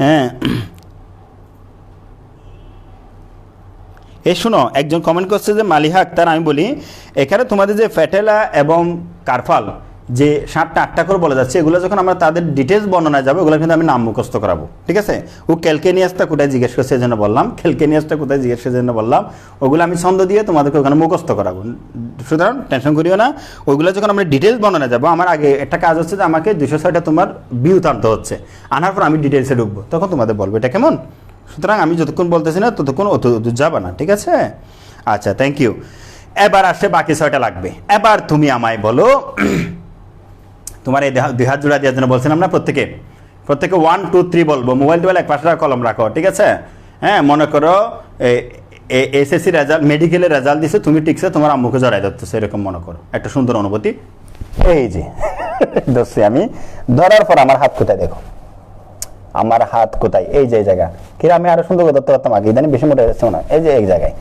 হ্যাঁ, এই শুনো, একজন কমেন্ট করছে যে মালিহা আক্তার, আমি বলি এখানে তোমাদের যে ফ্যাটেলা এবং কারফাল যে 7টা 8টা করে বলা যাচ্ছে, এগুলো যখন আমরা তাদের ডিটেলস বর্ণনা যাবো, ওগুলো কিন্তু আমি নাম মুখস্থ করাবো, ঠিক আছে। ও ক্যালকেনিয়াসটা কোথায় জিজ্ঞেস করছে এই জন্য বললাম, ক্যালকেনিয়াসটা কোথায় জিজ্ঞেস করছে জন্য বললাম, ওগুলো আমি ছন্দ দিয়ে তোমাদেরকে ওখানে মুখস্থ করাবো। সুতরাং টেনশন করিও না, ওইগুলো যখন আমরা ডিটেলস বর্ণনা যাবো, আমার আগে একটা কাজ হচ্ছে যে আমাকে 206টা তোমার বিউত আনতে হচ্ছে, আনার পর আমি ডিটেলসে ঢুকবো, তখন তোমাদের বলবো এটা কেমন। সুতরাং আমি যতক্ষণ বলতেছি না ততক্ষণ অত যাবা না, ঠিক আছে। আচ্ছা, থ্যাংক ইউ। এবার আসে বাকি 6টা লাগবে। এবার তুমি আমায় বলো, তোমার এই 2 হাত জোড়া দেওয়ার জন্য বলছিলাম না, প্রত্যেকে 1 2 3 বলবো। মোবাইল টোবাইল এক পাশে কলম রাখো, ঠিক আছে। হ্যাঁ, মনে করো এসএসসি রেজাল্ট, মেডিকেলের রেজাল্ট দিছে, তুমি টিকছে, তোমার আম্মুকে জড়াই ধরতেছে, এরকম মনে করো, একটা সুন্দর অনুভূতি। এই যে ধরছি আমি, ধরার পর আমার হাত কোথায় দেখো, আমার হাত কোথায়, এই যে জায়গা, কি আমি আরো সুন্দর ধরতে পারতাম আগে, ইদানি বেশি মোটা যাচ্ছে না, এই যে এক জায়গায়।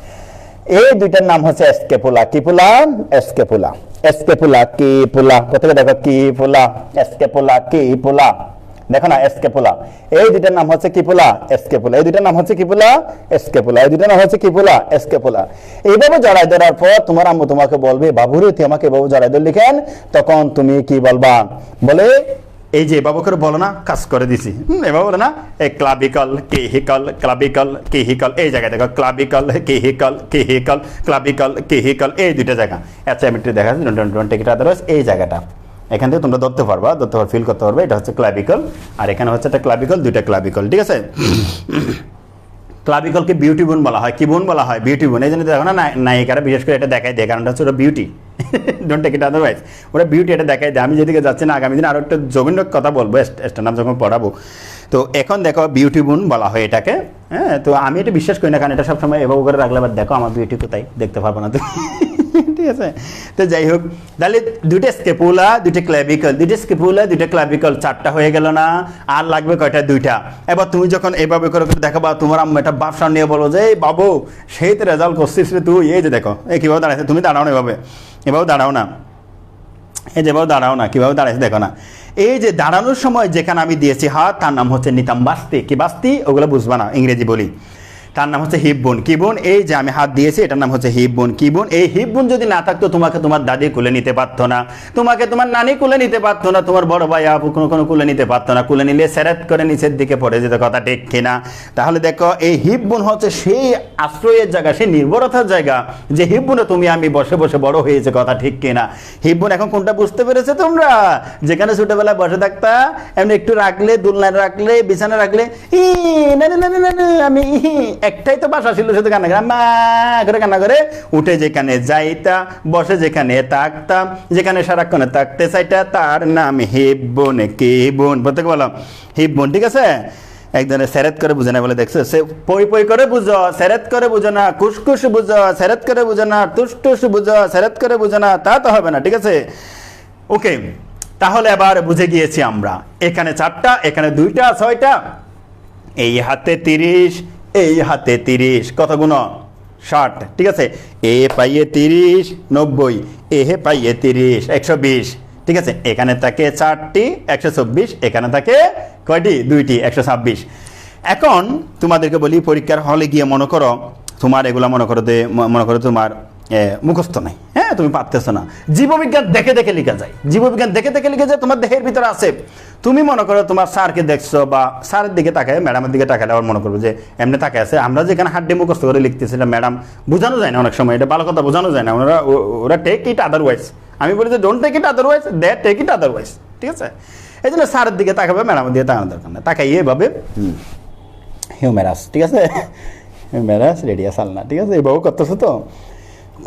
এই দুইটার নাম হচ্ছে এসকেপুলা। কি পুলা? এসকেপুলা। এসকেপুলা কি পুলা, কোথায় দেখো, কি পুলা, এসকেপুলা কি পুলা, দেখো না, এসকেপুলা। এই দুইটার নাম হচ্ছে কি পুলা? এসকেপুলা। এই দুইটার নাম হচ্ছে কি পুলা? এসকেপুলা। এই দুইটার নাম হচ্ছে কি পুলা? এসকেপুলা। এইভাবে জড়াই ধরার পর তোমার আম্মু তোমাকে বলবে, বাবুরে তুই আমাকে বাবু জড়াই ধরলি কেন? তখন তুমি কি বলবা? বলে এই যে বাবু করে বলো না, কাজ করে দিছি, এবার বলো না, এই ক্লাবিকল কেহিকল, ক্লাবিকল কেহিকল, এই জায়গায় দেখো, ক্লাবিকল কেহিকল, কেহিকল, ক্লাবিকল কেহিকল, এই দুইটা জায়গা। আচ্ছা, আমি একটু দেখা যাচ্ছে, ডোন্ট টেক ইট আদারওয়াইজ, এই জায়গাটা এখান থেকে তোমরা ধরতে পারবা, ফিল করতে পারবে, এটা হচ্ছে ক্লাবিকল, আর এখানে হচ্ছে একটা ক্লাবিকল, দুইটা ক্লাবিকল, ঠিক আছে। ক্লাবিকলকে বিউটি বোন বলা হয়। কি বোন বলা হয়? বিউটি বোন। এই জন্য দেখো না, নায়িকারা বিশেষ করে এটা দেখাই দেয়, কারণটা হচ্ছে ওরা beauty, don't take it otherwise, ওরা বিউটি, এটা দেখাই দেয়। আমি যেদিকে যাচ্ছি না, আগামী দিন আরও একটা জঘন্য কথা বলবো, নাম যখন পড়াবো। তো এখন দেখো, বিউটি বোন বলা হয় এটাকে। হ্যাঁ, তো আমি এটা বিশ্বাস করি না, কারণ এটা সবসময় এভাবে করে রাখলে আবার দেখো আমার বিউটি কোথায়, দেখতে পারবো না তুমি, ঠিক আছে। তো যাই হোক, তাহলে দুইটা স্কেপুলা, দুইটা ক্লাবিকল, দুইটা স্কেপুলা, দুইটা ক্লাবিকল, 4টা হয়ে গেল না? আর লাগবে কয়টা? 2টা। এবার তুমি যখন এইভাবে করে দেখাবা, তোমার আম্মা এটা বাপসা নিয়ে বলো যে, এই বাবু সেই তো রেজাল্ট করছিস রে তুই, এই যে দেখো, এই কীভাবে দাঁড়াইছে, তুমি দাঁড়াও না এভাবে, এভাবে দাঁড়াও না, এই যেভাবে দাঁড়াও না, কীভাবে দাঁড়াইছে দেখো না। এই যে দাঁড়ানোর সময় যেখানে আমি দিয়েছি হাত, তার নাম হচ্ছে নিতাম্বাস্তি। কি বাস্তি? ওগুলো বুঝবা না, ইংরেজি বলি। তার নাম হচ্ছে হিপ বোন। কি বোন? এই যে আমি হাত দিয়েছি, এটার নাম হচ্ছে হিপ বোন। কি বোন? এই হিপ বোন যদি না থাকতো, তোমাকে তোমার দাদি কুলে নিতে পারতো না, তোমাকে তোমার নানি কুলে নিতে পারতো না, তোমার বড় ভাই আপু কোনো কুলে নিতে পারতো না, কুলে নিলে সেরাত করে নিচের দিকে পড়ে যেত, কথা ঠিক কিনা? তাহলে দেখো, এই হিপ বোন হচ্ছে সেই আশ্রয়ের জায়গা, সেই নির্ভরতার জায়গা, যে হিপ বোনে তুমি আমি বসে বসে বড় হয়েছে, কথা ঠিক কিনা? হিপ বোন এখন কোনটা বুঝতে পেরেছে তোমরা? যেখানে ছোটবেলায় বসে থাকতা, এমনি একটু রাখলে, দুলনায় রাখলে, বিছানা রাখলে, আমি একটাই তো বাসা ছিল, শুধু কান্না করে মা করে কান্না করে উঠে যেখানে যাইতা, বসে যেখানে তাকতাম, যেখানে সারাক্ষণে তাকতে চাইটা, তার নাম হিপ বোন। কে বোন? বলতে বলো হিপ বোন, ঠিক আছে। একজনে সেরেত করে বুঝে না বলে দেখছো, সে পই পই করে বুঝো, সেরেত করে বুঝো না, কুসকুস বুঝো, সেরেত করে বুঝো না, টুস টুস বুঝো, সেরেত করে বুঝো না, তা তো হবে না, ঠিক আছে। ওকে, তাহলে এবার বুঝে গিয়েছি আমরা, এখানে 4টা, এখানে 2টা, 6টা, এই হাতে 30, এই হাতে 30, কত গুণ? 60, ঠিক আছে। এ পাইয়ে 30, 90, এ হে পাইয়ে 30, 120, ঠিক আছে। এখানে থাকে 4টি, 124, এখানে থাকে কয়টি? 2টি, 126। এখন তোমাদেরকে বলি, পরীক্ষার হলে গিয়ে মনে করো তোমার এগুলা মনে করো তোমার মুখস্থ নাই, হ্যাঁ, তুমি পারতেছো না। জীববিজ্ঞান দেখে দেখে লিখা যায়, জীববিজ্ঞান দেখে দেখে লিখে যায়, তোমার দেহের ভিতরে আছে। তুমি মনে করো তোমার স্যারকে দেখছো, বা স্যারের দিকে তাকায়, ম্যাডামের দিকে তাকালে আবার মনে করবো যে এমনি তাকায় আছে। আমরা যেখানে হাড্ডি মুখস্থ করে লিখতেছিলাম, ম্যাডাম বোঝানো যায় না অনেক সময়, এটা ভালো কথা, বোঝানো যায় না, ওরা টেক ইট আদারওয়াইজ। আমি বলি যে don't take it otherwise, they take it otherwise, ঠিক আছে। এই জন্য স্যারের দিকে তাকাবে, ম্যাডামের দিকে তাকানোর দরকার না, তাকাই এভাবে হিউমেরাস, ঠিক আছে, হিউমেরাস রেডিয়াস আলনা, ঠিক আছে, এইভাবে করতেছো তো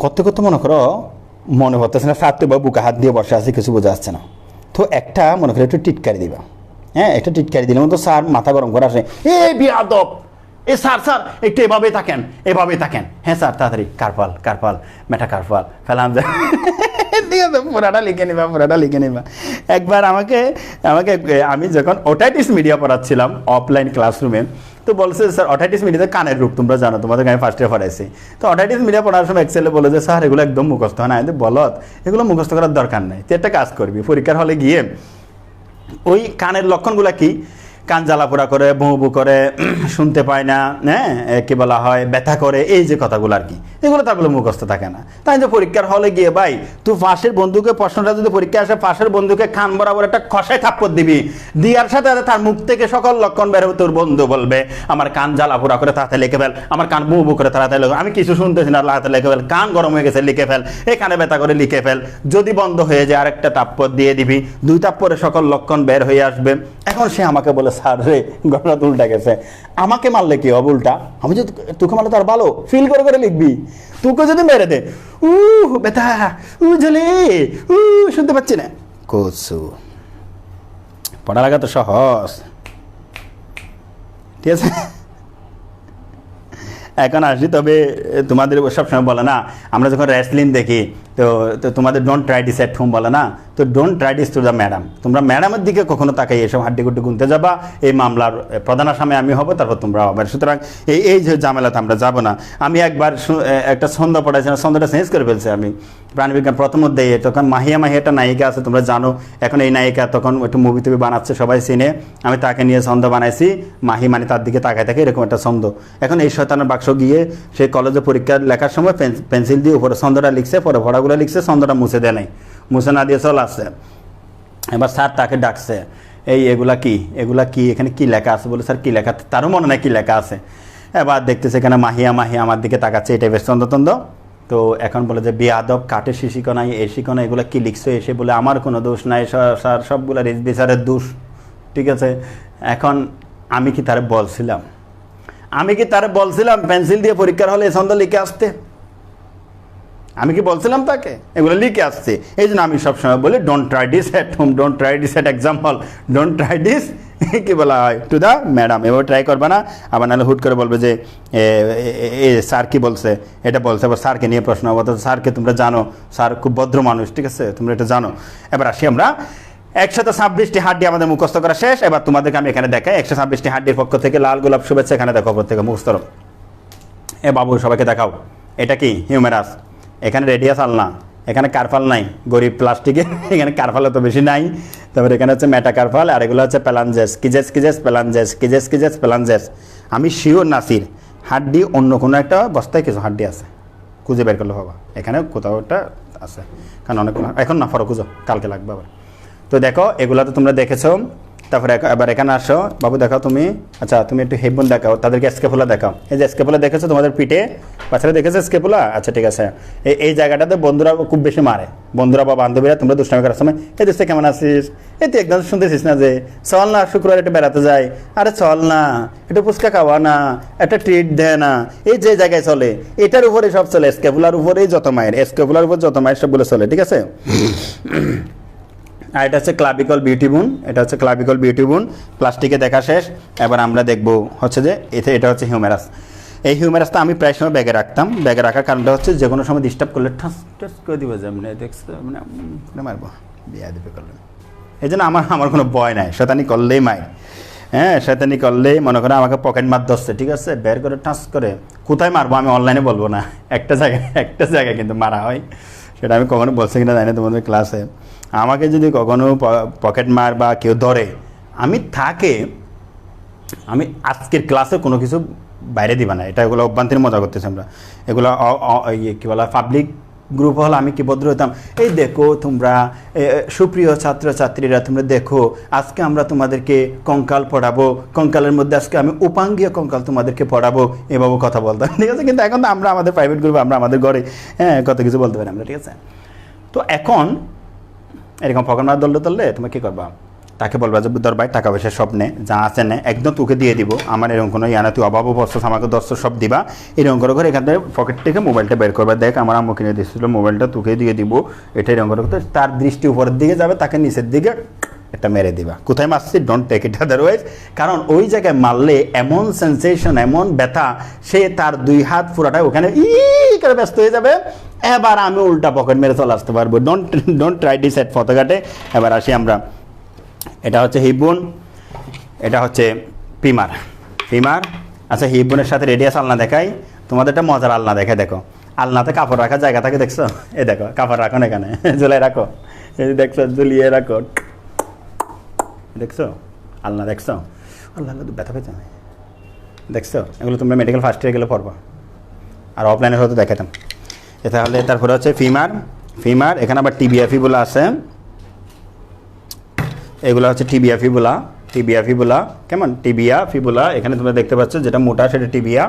করতে করতে মনে করো মনে করতেছে না, সার তো এবার বুকে হাত দিয়ে বসে আছে, কিছু বোঝা যাচ্ছে না। তো একটা মনে করো একটু টিটকারি দিবা, হ্যাঁ, একটা টিটকারি দিলে মতো স্যার মাথা গরম করে আসে, এ বিয়াদব, এ স্যার স্যার একটু এভাবেই থাকেন, এভাবেই থাকেন, হ্যাঁ স্যার তাড়াতাড়ি কারপাল কারপাল মেটা কারপাল ফেলাম যায়, ঠিক আছে, পুরাটা লিখে নিবা, পুরাটা লিখে নিবা। একবার আমাকে আমাকে আমি যখন ওটাইটিস মিডিয়া পড়াচ্ছিলাম অফলাইন ক্লাসরুমে, তো বলছে স্যার অটাইটিস মিডিয়াতে কানের রূপ তোমরা জানো, তোমাদের আমি ফার্স্ট ইয়ার পড়াইছি। তো অটাইটিস মিডিয়া পড়ার সময় এক্সেলে বলে যে স্যার এগুলো একদম মুখস্থ হয় না, বলত এগুলো মুখস্থ করার দরকার নেই, তুই একটা কাজ করবি, পরীক্ষার হলে গিয়ে ওই কানের লক্ষণগুলা কি, কান জ্বালাপোড়া করে, বু বু করে, শুনতে পায় না, হ্যাঁ, কি বলা হয়, ব্যথা করে, এই যে কথাগুলো আর কি, এগুলো তারগুলো মুখস্থ থাকে না। তাই যে পরীক্ষার হলে গিয়ে ভাই তুই পাশের বন্ধুকে প্রশ্নটা যদি পরীক্ষা আসে, পাশের বন্ধুকে কান বরাবর একটা খসায় থাপ্পড় দিবি, দিয়ার সাথে তার মুখ থেকে সকল লক্ষণ বের হবে, তোর বন্ধু বলবে আমার কান জ্বালাপোড়া করে তাড়াতাড়ি লিখে ফেল, আমার কান বু বু করে তাড়াতাড়ি লিখে, আমি কিছু শুনতেছি না তাড়াতাড়ি লিখে ফেল, কান গরম হয়ে গেছে লিখে ফেল, এই কানে ব্যথা করে লিখে ফেল। যদি বন্ধ হয়ে যায় আরেকটা থাপ্পড় দিয়ে দিবি, 2 থাপ্পড়ে সকল লক্ষণ বের হয়ে আসবে। এখন সে আমাকে বলে স্যার রে ঘটনা তো উল্টা গেছে, আমাকে মারলে কি হবে উল্টা, আমি যদি তোকে মারলে তার ভালো ফিল করে করে লিখবি, তোকে যদি মেরে দে ব্যথা ঝলে শুনতে পাচ্ছি না, কচু পড়ালেখা তো সহজ, ঠিক আছে। এখন আসি, তবে তোমাদের সবসময় বলে না, আমরা যখন রেসলিং দেখি তো তোমাদের don't try this at home বলে না, তো don't try this to the madam, তোমরা ম্যাডামের দিকে কখনো তাকাই এসব হাড্ডি গুড্ডি গুনতে যাবা, এই মামলার প্রধান আসামি আমি হব, তারপর তোমরা হবে। সুতরাং এই যে ঝামেলাতে আমরা যাব না। আমি একবার একটা ছন্দ পড়াইছিলাম, ছন্দটা চেঞ্জ করে ফেলছি আমি, প্রাণীবিজ্ঞান প্রথম অধ্যায়ে, তখন মাহিয়া একটা নায়িকা আছে তোমরা জানো, এখন এই নায়িকা তখন একটু মুভি টুভি বানাচ্ছে, সবাই চিনে, আমি তাকে নিয়ে ছন্দ বানাইছি, মাহি মানে তার দিকে তাকায় থাকে এরকম একটা ছন্দ। এখন এই শয়তানের বাক্স গিয়ে সেই কলেজে পরীক্ষা লেখার সময় পেন্সিল দিয়ে উপরে ছন্দটা লিখছে, পরে পড়াগুলো লিখছে, ছন্দটা মুছে দেয় নাই, মুছে না দিয়ে চলে আসছে। এবার স্যার তাকে ডাকছে, এগুলা কি এখানে কি লেখা আছে, বলে স্যার কি লেখা, তারও মনে নাই কি লেখা আছে। এবার দেখতেছে এখানে মাহিয়া আমার দিকে তাকাচ্ছে, এই টাইপের ছন্দ। তো এখন বলে যে বেয়াদব, কাঠের শিশিকণা, এই শিকণা, এগুলো কি লিখছো, এসে বলে আমার কোনো দোষ নাই স্যার, সবগুলো রিজভি স্যারের দোষ, ঠিক আছে। এখন আমি কি তারে বলছিলাম পেন্সিল দিয়ে পরীক্ষার হলে এই ছন্দ লিখে আসতে? আমি কি বলছিলাম তাকে? এগুলো লিখে আসছে। এই জন্য আমি সবসময় বলি don't try this at home, don't try this at exam হল, ডোন্ট ট্রাই দিস কি বলা হয় টু দ্য ম্যাডাম, এভাবে ট্রাই করবে না। আবার নাহলে হুট করে বলবে যে স্যার কি বলছে, এটা বলছে, আবার স্যারকে নিয়ে প্রশ্ন হবো, তো স্যারকে তোমরা জানো, স্যার খুব ভদ্র মানুষ, ঠিক আছে, তোমরা এটা জানো। এবার আসি আমরা, 126টি হাড্ডি আমাদের মুখস্থ করা শেষ। এবার তোমাদেরকে আমি এখানে দেখাই 126টি হাড্ডির পক্ষ থেকে লাল গোলাপ শুভেচ্ছা, এখানে দেখো প্রত্যেকে মুখস্থ। বাবু সবাইকে দেখাও, এটা কি হিউমেরাস, এখানে রেডিয়াস আলনা, এখানে কার্পাল নাই, গরিব প্লাস্টিকের, এখানে কার্পাল তো বেশি নাই। তারপরে এখানে হচ্ছে মেটা কার্পাল, আর এগুলো হচ্ছে প্যালাঞ্জেস, কিজেস প্যালাঞ্জেস। আমি শিওর নাসির হাড্ডি অন্য কোনো একটা বস্তায় কিছু হাড্ডি আছে, খুঁজে বের করলে বাবা, এখানে কোথাও একটা আছে, কারণ অনেক এখন না ফরক খুঁজো, কালকে লাগবে আবার। তো দেখো এগুলো তো তোমরা দেখেছো। তারপরে এবার এখানে আসো, বাবু দেখাও তুমি, আচ্ছা তুমি একটু হেডফোন দেখাও, তাদেরকে স্কেপুলা দেখাও। এই যে স্কেপুলা দেখেছো তোমাদের পিঠে পাছারে দেখেছো স্কেপুলা, আচ্ছা ঠিক আছে। এই জায়গাটাতে বন্ধুরা খুব বেশি মারে, বন্ধুরা বা বান্ধবীরা, তোমরা দুষ্টামি করার সময় এই দেশে কেমন আছিস, এই তুই একদম শুনতেছিস না যে চল না শুক্রবার একটু বেড়াতে যাই, আরে চল না একটু ফুচকা খাওয়া না, একটা ট্রিট দেয় না, এই যে জায়গায় চলে এটার উপরে সব চলে, স্কেপুলার উপরেই যত মায়ের, স্কেপুলার উপর যত মায়ের সবগুলো চলে, ঠিক আছে। আর এটা হচ্ছে ক্লাবিকল বিউটিবুন, প্লাস্টিকে দেখা শেষ। এবার আমরা দেখবো হচ্ছে যে এটা হচ্ছে হিউমেরাস। এই হিউমেরাসটা আমি প্রায় সময় ব্যাগে রাখতাম, ব্যাগে রাখার কারণটা হচ্ছে যে কোনো সময় ডিস্টার্ব করলে ঠাস ঠাস করে দিবে, যেমন দেখছো মানে মারবো, বিয়া দিবে করলে। এই জন্য আমার কোনো ভয় নাই, শয়তানি করলেই মায়ের, হ্যাঁ শয়তানি করলেই মনে করে আমাকে পকেট মার ধরছে, ঠিক আছে, বের করে ঠাস করে। কোথায় মারবো আমি অনলাইনে বলবো না, একটা জায়গায় কিন্তু মারা হয়, সেটা আমি কখনো বলছি কিনা জানি না তোমাদের ক্লাসে। আমাকে যদি কখনো পকেট মার বা কেউ ধরে, আমি আজকের ক্লাসে কোনো কিছু বাইরে দিবা না, এটা এগুলো অভ্যন্তরীণ মজা করতেছি আমরা, এগুলো কী বলা পাবলিক গ্রুপ হলে আমি কি ভদ্র হতাম, এই দেখো তোমরা সুপ্রিয় ছাত্রছাত্রীরা, তোমরা দেখো আজকে আমরা তোমাদেরকে কঙ্কাল পড়াবো, কঙ্কালের মধ্যে আজকে আমি উপাঙ্গীয় কঙ্কাল তোমাদেরকে পড়াবো, এভাবে কথা বলতাম, ঠিক আছে। কিন্তু এখন তো আমরা আমাদের প্রাইভেট গ্রুপে, আমরা আমাদের ঘরে কত কিছু বলতে পারি আমরা, ঠিক আছে। তো এখন এরকম পকেট মার ধরলে তোমরা কী করবা, তাকে বলবা যে ধর ভাই টাকা পয়সা সব নে, যা আছে নে, একদম তোকে দিয়ে দিব, আমার এরকম কোনো ইয়া না, তুই অভাবও বসছিস, আমাকে দশটা সব দিবা, এরকম করে এখান থেকে পকেট থেকে মোবাইলটা বের করবা, দেখ আমার আম্মু কিনে দিচ্ছিল মোবাইলটা, তোকে দিয়ে দিব, এটা এরকম করে তার দৃষ্টি উপরের দিকে যাবে, তাকে নিচের দিকে এটা মেরে দিবা। কোথায় মারছি, ডোন্ট টেক ইট আদারওয়াইজ, কারণ ওই জায়গায় মারলে এমন সেন্সেশন, এমন ব্যথা, সে তার 2 হাত পুরাটা ওখানে করে ব্যস্ত হয়ে যাবে। এবার আমি উল্টা পকেট মেরে চলে আসতে পারবো। ডোন্ট ট্রাই দিস এট ফতোঘাটে। এবার আসি আমরা, এটা হচ্ছে হিপবোন, এটা হচ্ছে ফিমার। আচ্ছা, হিপবোনের সাথে রেডিয়াস আলনা দেখাই তোমাদের, একটা মজার আলনা দেখাই। দেখো আলনাতে কাপড় রাখার জায়গা থাকে, দেখছো? এই দেখো কাপড় রাখো না এখানে, ঝুলাই রাখো, এই দেখছো, ঝুলিয়ে রাখো, দেখছো আলনা, দেখছো? আল্লাহ আল্লাহ, ব্যথা পেয়েছে, দেখছো? এগুলো তোমরা মেডিকেল ফার্স্ট ইয়ারে গেলে পড়বা, আর অফলাইনে হয়তো দেখাতাম। তাহলে তারপরে হচ্ছে ফিমার, এখানে আবার টিবিয়া ফিবুলা আছে, এগুলো হচ্ছে টিবিয়া ফিবুলা, কেমন? টিবিয়া ফিবুলা, এখানে তোমরা দেখতে পাচ্ছ যেটা মোটা সেটা টিবিয়া,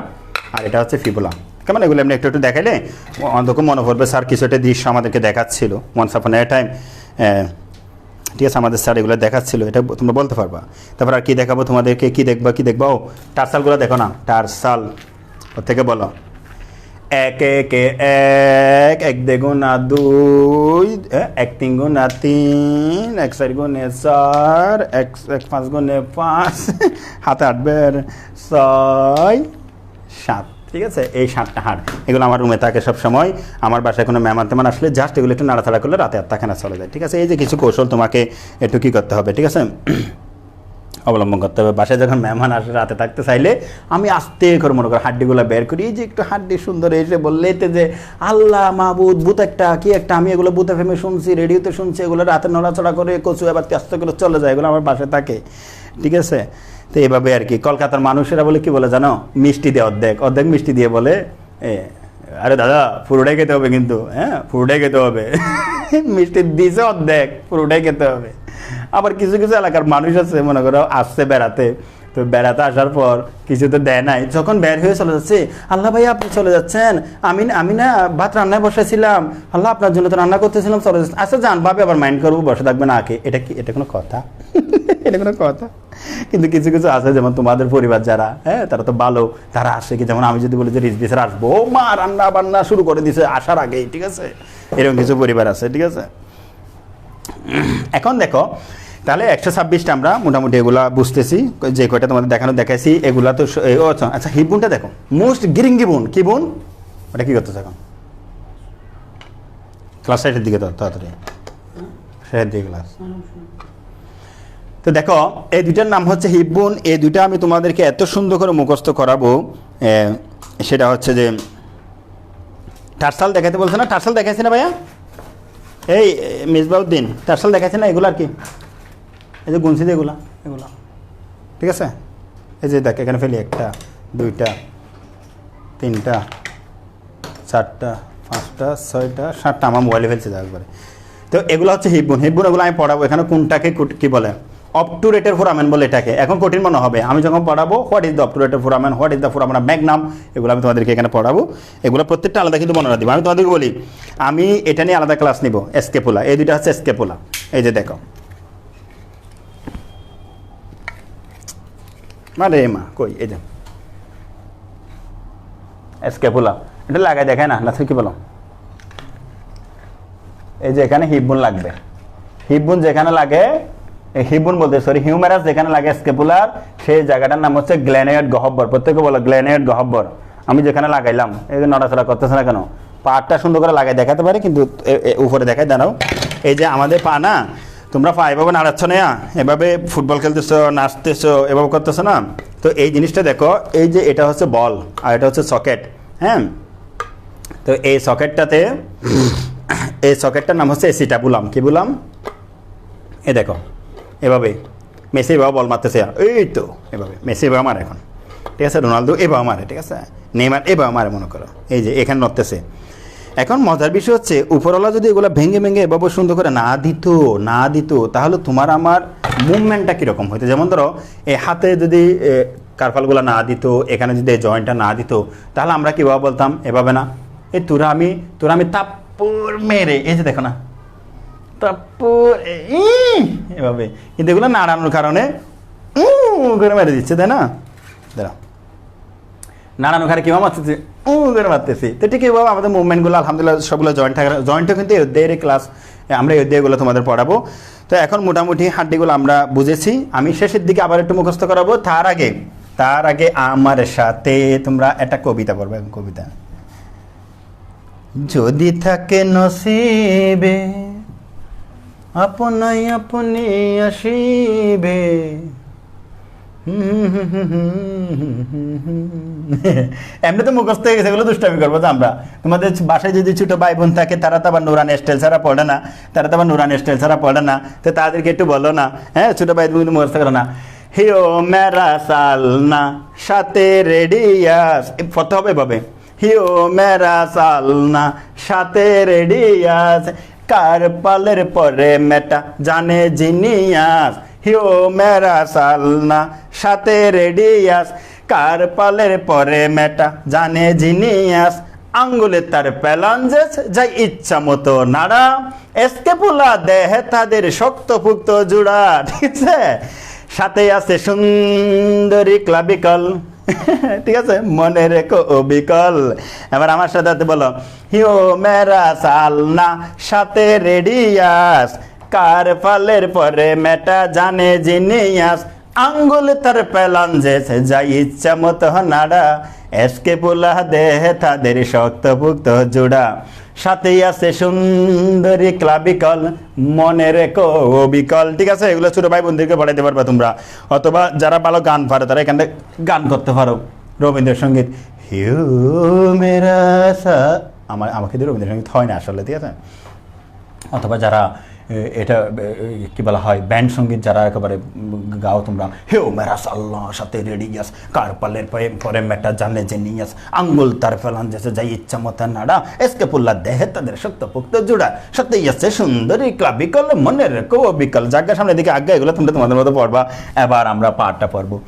আর এটা হচ্ছে ফিবুলা, কেমন? এগুলো এমনি একটু দেখাইলে অন্তত মনে পড়বে, স্যার কিছু একটা দৃশ্য আমাদেরকে দেখাচ্ছিল ওয়ান্স আপন এ টাইম, ঠিক আছে? আমাদের স্যার এগুলো দেখাচ্ছিল, এটা তোমরা বলতে পারবা। তারপর আর কি দেখাবো তোমাদেরকে, কি দেখবা? ও টার্সালগুলো দেখো না, টার্সাল, ওর থেকে বলো, 1 একে 1, 1 দ্বিগুণা 2, 1 3 গুণা 3, 1 4 গুণে 4, 1 5 গুণে 5, হাতে 8 বের 6 7, ঠিক আছে? এই 7টা হাড়, এগুলো আমার রুমে থাকে সব সময়। আমার বাসায় কোনো মেহমান তেমন আসলে জাস্ট এগুলো একটু নাড়াচাড়া করলে রাতে আত্মাখানা চলে যায়, ঠিক আছে? এই যে কিছু কৌশল তোমাকে একটু কী করতে হবে, ঠিক আছে, অবলম্বন করতে হবে। বাসায় যখন মেহমান আসে রাতে থাকতে চাইলে আমি আস্তে করে মনে করি হাড্ডিগুলো বের করি, এই যে একটু হাড্ডি সুন্দর এসে বললে এতে যে আল্লাহ মাহবুদ ভূত একটা কি একটা, আমি এগুলো ভূতে ফেমে শুনছি, রেডিওতে শুনছি, এগুলো রাতে নড়াচড়া করে কচু এবার আস্তে করে চলে যায়, এগুলো আমার বাসায় থাকে, ঠিক আছে? তো এইভাবে আর কি। কলকাতার মানুষেরা বলে কি বলে জানো, মিষ্টি দিয়ে অর্ধেক মিষ্টি দিয়ে বলে, আরে দাদা পুরোটাই খেতে হবে কিন্তু, হ্যাঁ পুরোটাই খেতে হবে, মিষ্টি দিয়েছে অর্ধেক, পুরোটাই খেতে হবে। আবার কিছু কিছু এলাকার মানুষ আছে মনে করো আসছে বেড়াতে, তো বেড়াতে আসার পর কিছু তো দেয় নাই, যখন বের হয়ে চলে যাচ্ছে, আল্লাহ ভাই আপনি চলে যাচ্ছেন, আমি না ভাত রান্নায় বসেছিলাম, আল্লাহ আপনার জন্য তো রান্না করতেছিলাম, চলে যাচ্ছেন, আচ্ছা যান ভাবে আবার মাইন্ড করবো, বসে থাকবে না আগে, এটা কি, এটা কোনো কথা? এটা কোনো কথা? কিন্তু কিছু কিছু আছে যেমন তোমাদের পরিবার যারা, হ্যাঁ তারা তো ভালো, তারা আসে কি, যেমন আমি যদি বলি যে রিজভি স্যার আসবো, ও মা রান্না বান্না শুরু করে দিছে আসার আগেই, ঠিক আছে? এরকম কিছু পরিবার আছে, ঠিক আছে? এখন দেখো তাহলে 126টা আমরা মোটামুটি এগুলা বুঝতেছি, যে কয়টা তোমাদের দেখাইছি এগুলা তো। আচ্ছা হিপবোনটা দেখো, মোস্ট গিরিঙ্গি বোন, কি বোন ওটা, কি করতেছে এখন? ক্লাস 6-এর দিকে, তাড়াতাড়ি 6-এর দিকে ক্লাস। তো দেখো এই দুইটার নাম হচ্ছে হিপবোন, এই দুইটা আমি তোমাদেরকে এত সুন্দর করে মুখস্থ করাবো, সেটা হচ্ছে যে টার্সাল দেখাইতে বলছে না, টার্সাল দেখাইছে না ভাইয়া? এই মিসবাউদ্দিন টার্সাল দেখাইছে না? এগুলো আর কি, এই যে গুনছি দিয়ে এগুলা, ঠিক আছে? এই যে দেখ এখানে ফেলি 1টা 2টা 3টা 4টা 5টা 6টা 7টা, আমার মোবাইলে ফেলছে যা একবারে। তো এগুলো হচ্ছে হিপবোন, এগুলো আমি পড়াবো। এখানে কোনটাকে কি বলে, অবটুরেটের ফোরামেন বলে এটাকে। এখন কঠিন মনে হবে, আমি যখন পড়াবো what is the obturator foramen, what is the foramen magnum, এগুলো আমি তোমাদেরকে এখানে পড়াবো। এগুলো প্রত্যেকটা আলাদা কিন্তু মনে রাখবো। আমি তোমাদেরকে বলি, আমি এটা নিয়ে আলাদা ক্লাস নিব। স্কেপুলা, এই দুইটা হচ্ছে স্কেপুলা, এই যে দেখো, মানে মা কই, এই যে স্কেপুলা, এটা লাগাই দেখায় না, না কি বলো? এই যে এখানে হিপবোন লাগবে, হিপবোন যেখানে লাগে, হিপবোন বলতে সরি হিউমেরাস যেখানে লাগে স্কেপুলার, সেই জায়গাটার নাম হচ্ছে গ্ল্যানোয়েড গহ্বর। প্রত্যেকে বলো গ্ল্যানোয়েড গহ্বর। আমি যেখানে লাগাইলাম, এই যে নড়াচড়া করতেছে না কেন, পাটা সুন্দর করে লাগাই দেখাতে পারে, কিন্তু উপরে দেখাই দাঁড়াও। এই যে আমাদের পা না, তোমরা পা এভাবে নাড়াচ্ছ না, এভাবে ফুটবল খেলতেছো, নাচতেছো, এভাবে করতেছো না, তো এই জিনিসটা দেখো, এই যে এটা হচ্ছে বল আর এটা হচ্ছে সকেট, হ্যাঁ? তো এই সকেটটাতে, এই সকেটটার নাম হচ্ছে এসিটাবুলাম। কি বললাম? এ দেখো এভাবে মেসি এভাবে বল মারতেছে, এই তো এভাবে মেসি এভাবে মারে এখন, ঠিক আছে? রোনালদো এভাবে মারে, ঠিক আছে? নেইমার এভাবে মারে মনে করো, এই যে এখানে নড়তেছে। এখন মজার বিষয় হচ্ছে উপরওয়ালা যদি এগুলো ভেঙে এভাবে সুন্দর করে না দিত তাহলে তোমার আমার মুভমেন্টটা কীরকম হইতো? যেমন ধরো এই হাতে যদি কারফালগুলো না দিত, এখানে যদি জয়েন্টটা না দিত, তাহলে আমরা কীভাবে বলতাম? এভাবে না, এই তোরা আমি তাপ্পর মেরে, এই যে দেখো না, তারপর এভাবে, কিন্তু এগুলো নাড়ানোর কারণে করে মেরে দিচ্ছে, তাই না? দাঁড়া, নাড়ানোর কারণে কীভাবে মারতেছি, করে মারতেছি। তো ঠিক এইভাবে আমাদের মুভমেন্টগুলো আলহামদুলিল্লাহ সবগুলো জয়েন্ট থাকার, জয়েন্টও কিন্তু এই অধ্যায়ের ক্লাস আমরা এই অধ্যায়গুলো তোমাদের পড়াবো। তো এখন মোটামুটি হাড্ডিগুলো আমরা বুঝেছি। আমি শেষের দিকে আবার একটু মুখস্থ করাবো। তার আগে আমার সাথে তোমরা একটা কবিতা পড়বে। কবিতা, যদি থাকে নসিবে আপনাই আপনি আসিবে, এমনি তো মুখস্থ হয়ে গেছে, এগুলো দুষ্টামি করবো তো আমরা। তোমাদের বাসায় যদি ছোট ভাই বোন থাকে, তারা তো আবার নুরান স্টাইল ছাড়া পড়ে না, তো তাদেরকে একটু বলো না, হ্যাঁ, ছোট ভাই বোন মুখস্থ করো না। হিও মেরা সালনা সাথে রেডিয়াস, ফতে হবে ভাবে, হিও মেরা সালনা সাথে রেডিয়াস, কার পালের পরে মেটা জানে জিনিয়াস। হিও মেরা সালনা সাথে রেডিয়াস, কার পালের পরে মেটা জানে জিনিয়াস, আঙ্গুলে তার প্যালাঞ্জেস যাই ইচ্ছা মতো নাড়া, এসকে পোলা দেহে তাদের শক্তপুক্ত জুড়া, ঠিক আছে? সাথে আছে সুন্দরী ক্লাবিকল, ঠিক আছে, মনে রেখো অবিকল। এবার আমার সাথে বলো, হিও মেরা সালনা সাথে রেডিয়াস, কার পালের পরে মেটা জানে জিনিয়াস, আঙ্গুল তার প্যালাঞ্জেস যাই ইচ্ছা মতো নাড়া, এসকে পোলা দেহে তাদের শক্তপুক্ত জোড়া, সাথেই আছে সুন্দরী ক্লাবিকল, মনে রেখো অবিকল। ঠিক আছে, এগুলো ছোট ভাই বোনদেরকে পড়াইতে পারবা তোমরা, অথবা যারা ভালো গান পারো তারা এখানে গান করতে পারো রবীন্দ্রসঙ্গীত। হিউ মেরা সা, আমাকে দিয়ে রবীন্দ্রসঙ্গীত হয় না আসলে, ঠিক আছে? অথবা যারা এটা কি বলা হয় ব্যান্ড সঙ্গীত, যারা একেবারে গাও তোমরা, হেও মেরা সাল্লাহ সাথে রেডিয়াস, কার পালের পরে মেটা জানে জেনিয়াস, আঙ্গুল তার ফেলান যেসে যাই ইচ্ছা মতো নাড়া, এসকে পুল্লা দেহে তাদের শক্তপুক্ত জোড়া, সাথেই আছে সুন্দরী ক্লাবিকল, মনে রেখো অবিকল। জায়গা সামনে দিকে আজ্ঞা, এগুলো তোমরা তোমাদের মতো পড়বা। এবার আমরা পাঠটা পড়বো।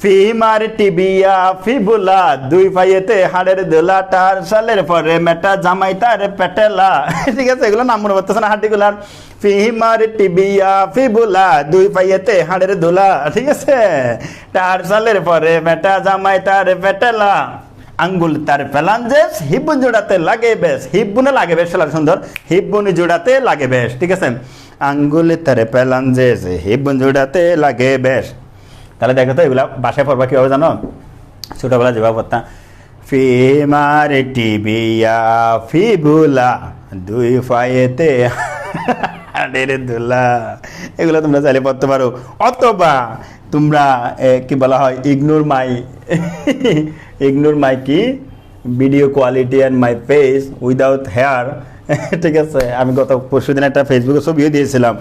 ফিমার টিবিয়া ফিবুলা, দুই পাইয়েতে হাড়ের দোলা, টার সালের পরে মেটা জামাই তার পেটেলা, ঠিক আছে? এগুলো নাম মনে করতেছে না হাড্ডিগুলার। ফিমার টিবিয়া ফিবুলা, দুই পাইয়েতে হাড়ের দোলা, ঠিক আছে? টার সালের পরে মেটা জামাই তার পেটেলা, আঙ্গুল তার প্যালাঞ্জেস হিব্বুন জোড়াতে লাগে বেশ, হিব্বুনে লাগে বেশ, সুন্দর, হিব্বুনি জোড়াতে লাগে বেশ, ঠিক আছে? আঙ্গুল তার প্যালাঞ্জেস হিব্বুন জোড়াতে লাগে বেশ। তাহলে দেখো তো এগুলা বাসায় পড়বা কীভাবে জানো? ছোটোবেলা যেভাবে পড়তাম, ফিমার টিবিয়া ফিবুলা, দুই পায়েতে হাড়ের দোলা, এগুলো তোমরা চাইলে পড়তে পারো। অথবা তোমরা কি বলা হয়, ইগনোর মাই কি video quality and my face without hair, ঠিক আছে? আমি গত পরশুদিন একটা ফেসবুকে ছবিও দিয়েছিলাম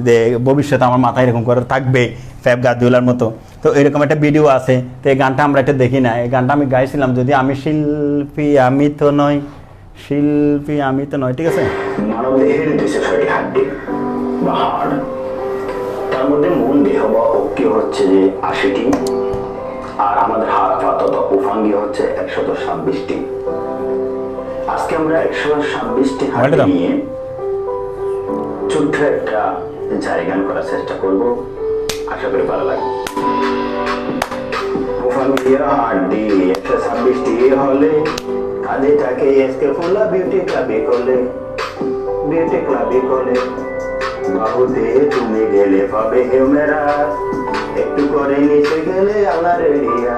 যে ভবিষ্যতে আমার মাথায় এরকম করে থাকবে ফ্যাব গার্দিওলার মতো। তো এরকম একটা ভিডিও আছে। তো এই গানটা আমরা একটা দেখি না, এই গানটা আমি গাইছিলাম, যদি আমি শিল্পী আমি তো নয়, ঠিক আছে? মানব দেহের 206টি হাড্ডি বা হাড়, তার মধ্যে মূল দেহ বা অক্ষি হচ্ছে যে 80টি, আর আমাদের হাত পা তথা উপাঙ্গি হচ্ছে 126টি। আজকে আমরা 126টি হাড্ডি নিয়ে ছোট্ট একটা জায়গান করার চেষ্টা করব, আশা করি ভালো লাগবে। উপাঙ্গির হাড্ডি 126টি হলে কাঁধে থাকে এসকে ফুলা বিউটি ক্লাবে করলে, বাহুতে তুমি গেলে পাবে হেমেরা, একটু করে নিচে গেলে আল্লাহ রেডিয়া,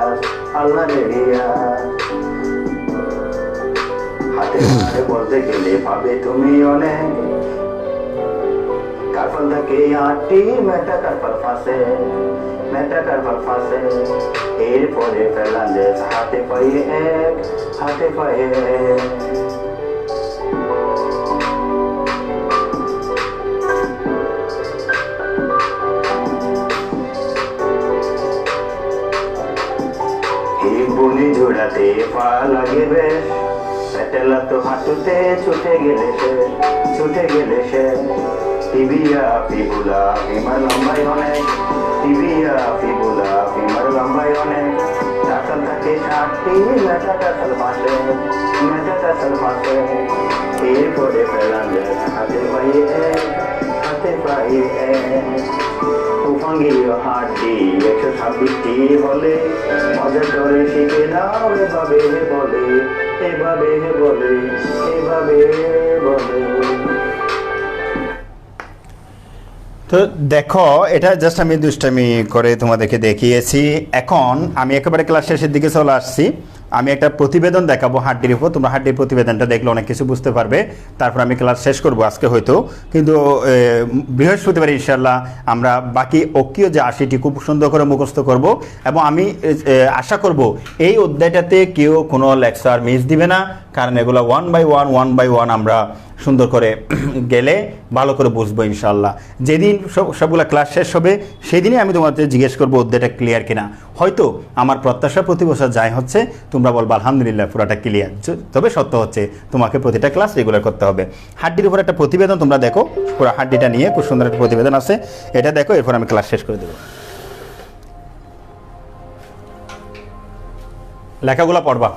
হাতে হাতে বলতে গেলে পাবে তুমি অনেক, কারফল থাকে 8টি মেটা কারফল ফাঁসে, এরপরে ফেলান যে হাতে পায়ে এক, হিব্বুনি জোড়াতে পা লাগে বেশ, পেটেলা তো হাঁটুতে ছুটে গেলে সে, টিবিয়া ফিবুলা ফিমার লম্বাই অনেক, টাকাল থাকে 60টি মেটা টাকাল ফাঁসে, এরপরে ফেলান হাতে পায়ে এক, হাতে পায়ে উফাঙ্গীয় হাড্ডি 126টি হলে মজা করে শিখে নাও এভাবে বলে এভাবে বলে এভাবে বলে। তো দেখো, এটা জাস্ট আমি দুষ্টামি করে তোমাদেরকে দেখিয়েছি। এখন আমি একেবারে ক্লাস শেষের দিকে চলে আসছি। আমি একটা প্রতিবেদন দেখাবো হাড্ডির উপর, তোমরা হাড্ডির প্রতিবেদনটা দেখলে অনেক কিছু বুঝতে পারবে। তারপর আমি ক্লাস শেষ করব আজকে হয়তো, কিন্তু বৃহস্পতিবার ইনশাল্লাহ আমরা বাকি অক্ষীয় যে 80টি খুব সুন্দর করে মুখস্থ করব, এবং আমি আশা করব এই অধ্যায়টাতে কেউ কোনো লেকচার মিস দিবে না, কারণ এগুলো ওয়ান বাই ওয়ান আমরা সুন্দর করে গেলে ভালো করে বুঝবো ইনশাল্লাহ। যেদিন সবগুলো ক্লাস শেষ হবে সেদিনই আমি তোমাদের জিজ্ঞেস করবো অধ্যায়টা ক্লিয়ার কিনা। হয়তো আমার প্রত্যাশা প্রতি বছর যাই হচ্ছে তোমরা বলবো আলহামদুলিল্লাহ পুরাটা ক্লিয়ার, তবে সত্য হচ্ছে তোমাকে প্রতিটা ক্লাস রেগুলার করতে হবে। হাড্ডির উপর একটা প্রতিবেদন তোমরা দেখো, পুরো হাড্ডিটা নিয়ে খুব সুন্দর একটা প্রতিবেদন আছে, এটা দেখো, এরপর আমি ক্লাস শেষ করে দেবো। লেখাগুলো পড়বা।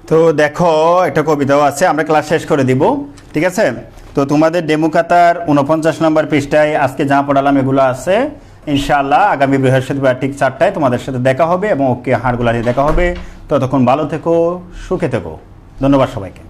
তো দেখো, একটা কবিতাও আছে, আমরা ক্লাস শেষ করে দিব, ঠিক আছে? তো তোমাদের ডেমো খাতার 49 নম্বর পৃষ্ঠায় আজকে যা পড়ালাম এগুলো আছে। ইনশাআল্লাহ আগামী বৃহস্পতিবার ঠিক 4টায় তোমাদের সাথে দেখা হবে এবং ওকে হাড়গুলা নিয়ে দেখা হবে। ততক্ষণ ভালো থেকো, সুখে থেকো। ধন্যবাদ সবাইকে।